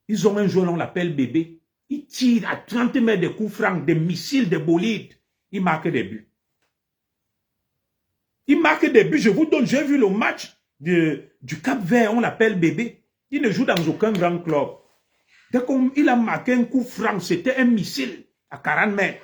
Ils ont un joueur, on l'appelle Bébé. Il tire à 30 mètres des coups francs, des missiles, des bolides. Il marque des buts. Il marque des buts. Je vous donne, j'ai vu le match du Cap-Vert, on l'appelle Bébé. Il ne joue dans aucun grand club. Dès qu'il a marqué un coup franc, c'était un missile à 40 mètres.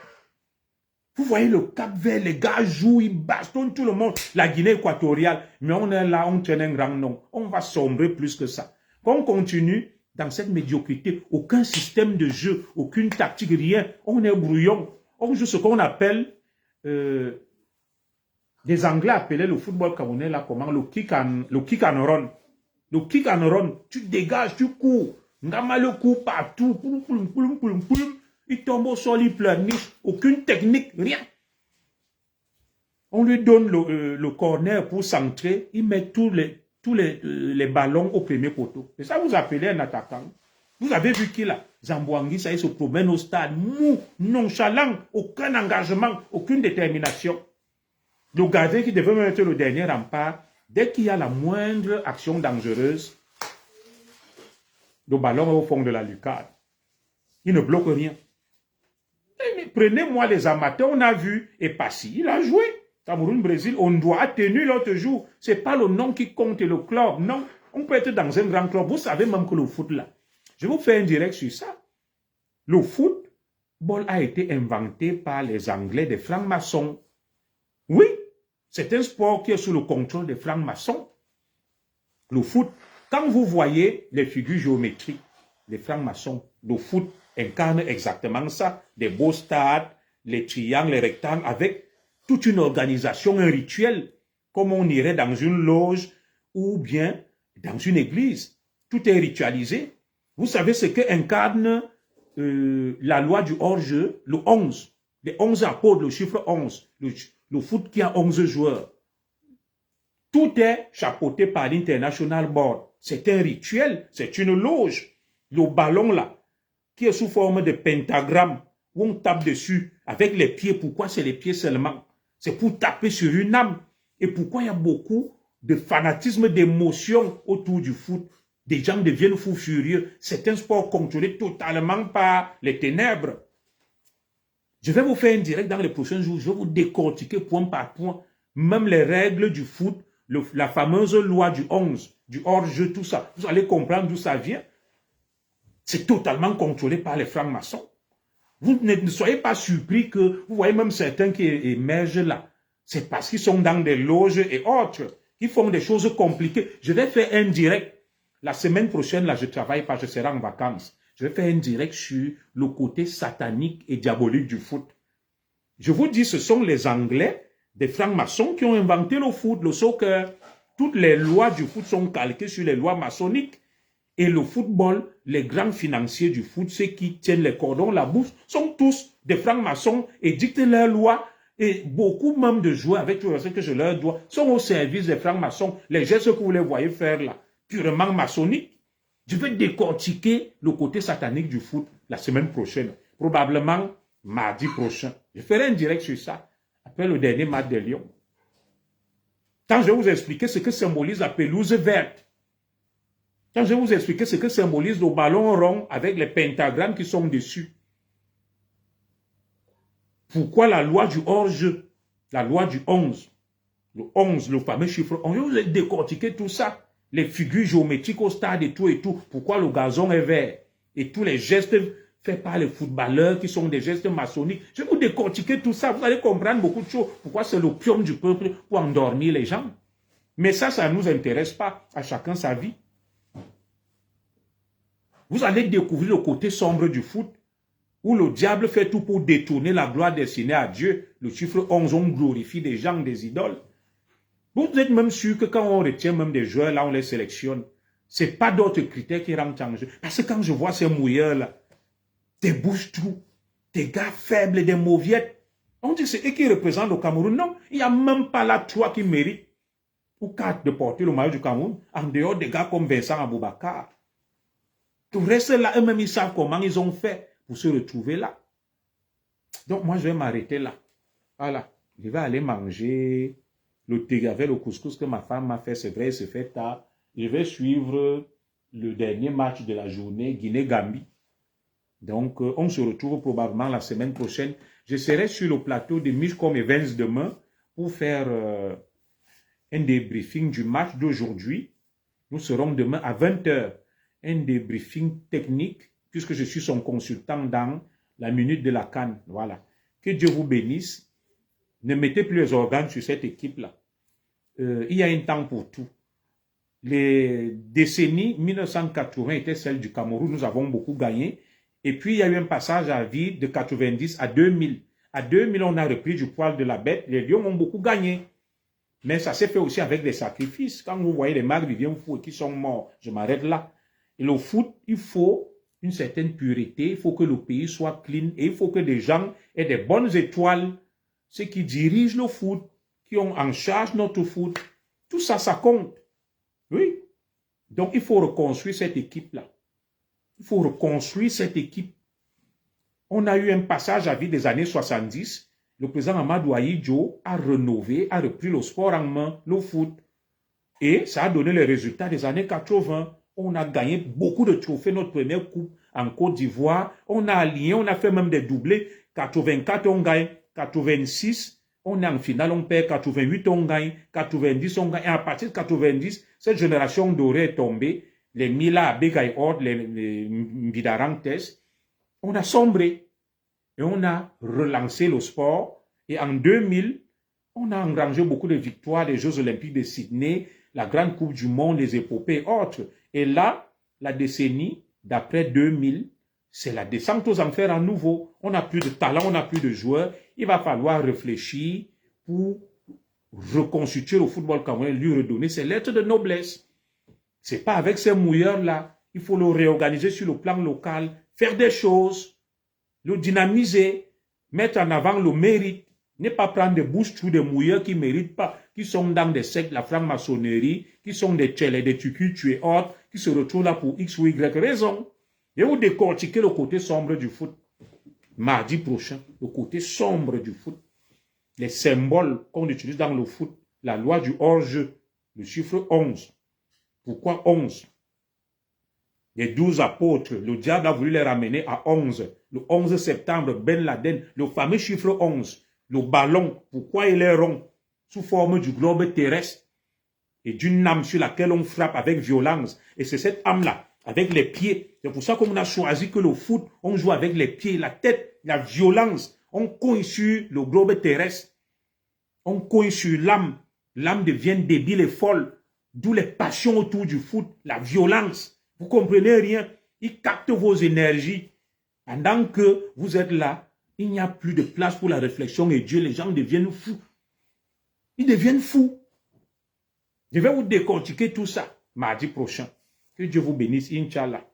Vous voyez le Cap-Vert, les gars jouent, ils bastonnent tout le monde. La Guinée équatoriale, mais on est là, on tient un grand nom. On va sombrer plus que ça. Quand on continue dans cette médiocrité, aucun système de jeu, aucune tactique, rien. On est brouillon. On joue ce qu'on appelle, les Anglais appelaient le football camerounais là comment? Le kick and run. Le kick and run, tu dégages, tu cours. Ngama le court partout. Il tombe au sol, il pleurniche. Aucune technique, rien. On lui donne le corner pour centrer. Il met tous les ballons au premier poteau. Et ça, vous appelez un attaquant. Vous avez vu qu'il a Zambouangui, ça, il se promène au stade, mou, nonchalant, aucun engagement, aucune détermination. Le gardien qui devait mettre le dernier rempart, dès qu'il y a la moindre action dangereuse, le ballon est au fond de la lucarne. Il ne bloque rien. Prenez-moi les amateurs, on a vu Epassi, il a joué. Cameroun-Brésil, on doit atténuer l'autre jour. Ce n'est pas le nom qui compte et le club. Non, on peut être dans un grand club. Vous savez même que le foot là, je vous fais un direct sur ça. Le football a été inventé par les Anglais des francs-maçons. Oui, c'est un sport qui est sous le contrôle des francs-maçons. Le foot, quand vous voyez les figures géométriques des francs-maçons, le foot incarne exactement ça. Des beaux stades, les triangles, les rectangles, avec toute une organisation, un rituel, comme on irait dans une loge ou bien dans une église. Tout est ritualisé. Vous savez ce que incarne la loi du hors-jeu, le 11. Les 11 apôtres, le chiffre 11. Le foot qui a 11 joueurs. Tout est chapeauté par l'International Board. C'est un rituel, c'est une loge. Le ballon là, qui est sous forme de pentagramme, où on tape dessus avec les pieds. Pourquoi c'est les pieds seulement? C'est pour taper sur une âme. Et pourquoi il y a beaucoup de fanatisme, d'émotion autour du foot? Des gens deviennent fous furieux. C'est un sport contrôlé totalement par les ténèbres. Je vais vous faire un direct dans les prochains jours. Je vais vous décortiquer point par point, même les règles du foot, la fameuse loi du 11, du hors-jeu, tout ça. Vous allez comprendre d'où ça vient. C'est totalement contrôlé par les francs-maçons. Vous ne soyez pas surpris que vous voyez même certains qui émergent là. C'est parce qu'ils sont dans des loges et autres, qui font des choses compliquées. Je vais faire un direct. La semaine prochaine, là, je ne travaille pas, je serai en vacances. Je vais faire un direct sur le côté satanique et diabolique du foot. Je vous dis, ce sont les Anglais, des francs-maçons, qui ont inventé le foot, le soccer. Toutes les lois du foot sont calquées sur les lois maçonniques. Et le football, les grands financiers du foot, ceux qui tiennent les cordons, la bourse, sont tous des francs-maçons et dictent leurs lois. Et beaucoup même de joueurs, avec tout le respect que je leur dois, sont au service des francs-maçons. Les gestes que vous les voyez faire là, purement maçonniques. Je vais décortiquer le côté satanique du foot la semaine prochaine. Probablement mardi prochain. Je ferai un direct sur ça, après le dernier match de Lyon. Quand je vais vous expliquer ce que symbolise la pelouse verte, quand je vais vous expliquer ce que symbolise le ballon rond avec les pentagrammes qui sont dessus, pourquoi la loi du hors-jeu, la loi du 11, le 11, le fameux chiffre 11, je vais vous décortiquer tout ça. Les figures géométriques au stade et tout, pourquoi le gazon est vert, et tous les gestes faits par les footballeurs qui sont des gestes maçonniques. Je vais vous décortiquer tout ça, vous allez comprendre beaucoup de choses, pourquoi c'est l'opium du peuple pour endormir les gens. Mais ça ne nous intéresse pas, à chacun sa vie. Vous allez découvrir le côté sombre du foot, où le diable fait tout pour détourner la gloire destinée à Dieu. Le chiffre 11, on glorifie des gens, des idoles. Vous êtes même sûr que quand on retient même des joueurs, là, on les sélectionne. Ce n'est pas d'autres critères qui rentrent en jeu. Parce que quand je vois ces mouilleurs-là, des bouches-trous, des gars faibles, des mauviettes, on dit que c'est eux qui représentent le Cameroun. Non, il n'y a même pas là 3 qui méritent, ou 4 de porter le maillot du Cameroun, en dehors des gars comme Vincent Aboubakar. Tout reste là, eux-mêmes, ils savent comment ils ont fait pour se retrouver là. Donc, moi, je vais m'arrêter là. Voilà. Je vais aller manger le thé avec le couscous que ma femme m'a fait. C'est vrai, il se fait tard. Je vais suivre le dernier match de la journée, Guinée-Gambie. Donc, on se retrouve probablement la semaine prochaine. Je serai sur le plateau de Mishcom Events demain pour faire un débriefing du match d'aujourd'hui. Nous serons demain à 20 h. Un débriefing technique, puisque je suis son consultant dans la minute de la CAN. Voilà. Que Dieu vous bénisse. Ne mettez plus les organes sur cette équipe-là. Il y a un temps pour tout. Les décennies 1980 étaient celles du Cameroun. Nous avons beaucoup gagné. Et puis, il y a eu un passage à vide de 90 à 2000. À 2000, on a repris du poil de la bête. Les Lions ont beaucoup gagné. Mais ça s'est fait aussi avec des sacrifices. Quand vous voyez les Marc-Vivien Fou qui sont morts, je m'arrête là. Et le foot, il faut une certaine pureté, il faut que le pays soit clean et il faut que des gens aient des bonnes étoiles, ceux qui dirigent le foot, qui ont en charge notre foot. Tout ça, ça compte. Oui. Donc, il faut reconstruire cette équipe-là. Il faut reconstruire cette équipe. On a eu un passage à vide des années 70. Le président Amadou Ahidjo a rénové, a repris le sport en main, le foot. Et ça a donné les résultats des années 80. On a gagné beaucoup de trophées, notre première coupe en Côte d'Ivoire. On a aligné, on a fait même des doublés. 84, on gagne. 86, on est en finale, on perd. 88, on gagne. 90, on gagne. Et à partir de 90, cette génération dorée est tombée. Les Mila, Begay Hord, les Mbidarantes. On a sombré. Et on a relancé le sport. Et en 2000, on a engrangé beaucoup de victoires, les Jeux Olympiques de Sydney, la Grande Coupe du Monde, les épopées et autres. Et là, la décennie d'après 2000, c'est la descente aux enfers à nouveau. On n'a plus de talent, on n'a plus de joueurs. Il va falloir réfléchir pour reconstituer le football camerounais, lui redonner ses lettres de noblesse. Ce n'est pas avec ces mouilleurs-là. Il faut le réorganiser sur le plan local, faire des choses, le dynamiser, mettre en avant le mérite. Ne pas prendre des bouches-trous, des mouilleurs qui ne méritent pas, qui sont dans des sectes, la franc-maçonnerie, qui sont des tchèles, des tukutu et autres, qui se retrouvent là pour X ou Y raison. Et vous décortiquez le côté sombre du foot. Mardi prochain, le côté sombre du foot. Les symboles qu'on utilise dans le foot, la loi du hors-jeu, le chiffre 11. Pourquoi 11? Les 12 apôtres, le diable a voulu les ramener à 11. Le 11 septembre, Ben Laden, le fameux chiffre 11. Le ballon, pourquoi il est rond? Sous forme du globe terrestre et d'une âme sur laquelle on frappe avec violence. Et c'est cette âme-là, avec les pieds. C'est pour ça qu'on a choisi que le foot, on joue avec les pieds, la tête, la violence. On cogne sur le globe terrestre. On cogne sur l'âme. L'âme devient débile et folle. D'où les passions autour du foot, la violence. Vous comprenez rien? Il capte vos énergies. Pendant que vous êtes là, il n'y a plus de place pour la réflexion et Dieu, les gens deviennent fous. Ils deviennent fous. Je vais vous décortiquer tout ça mardi prochain. Que Dieu vous bénisse, Inch'Allah.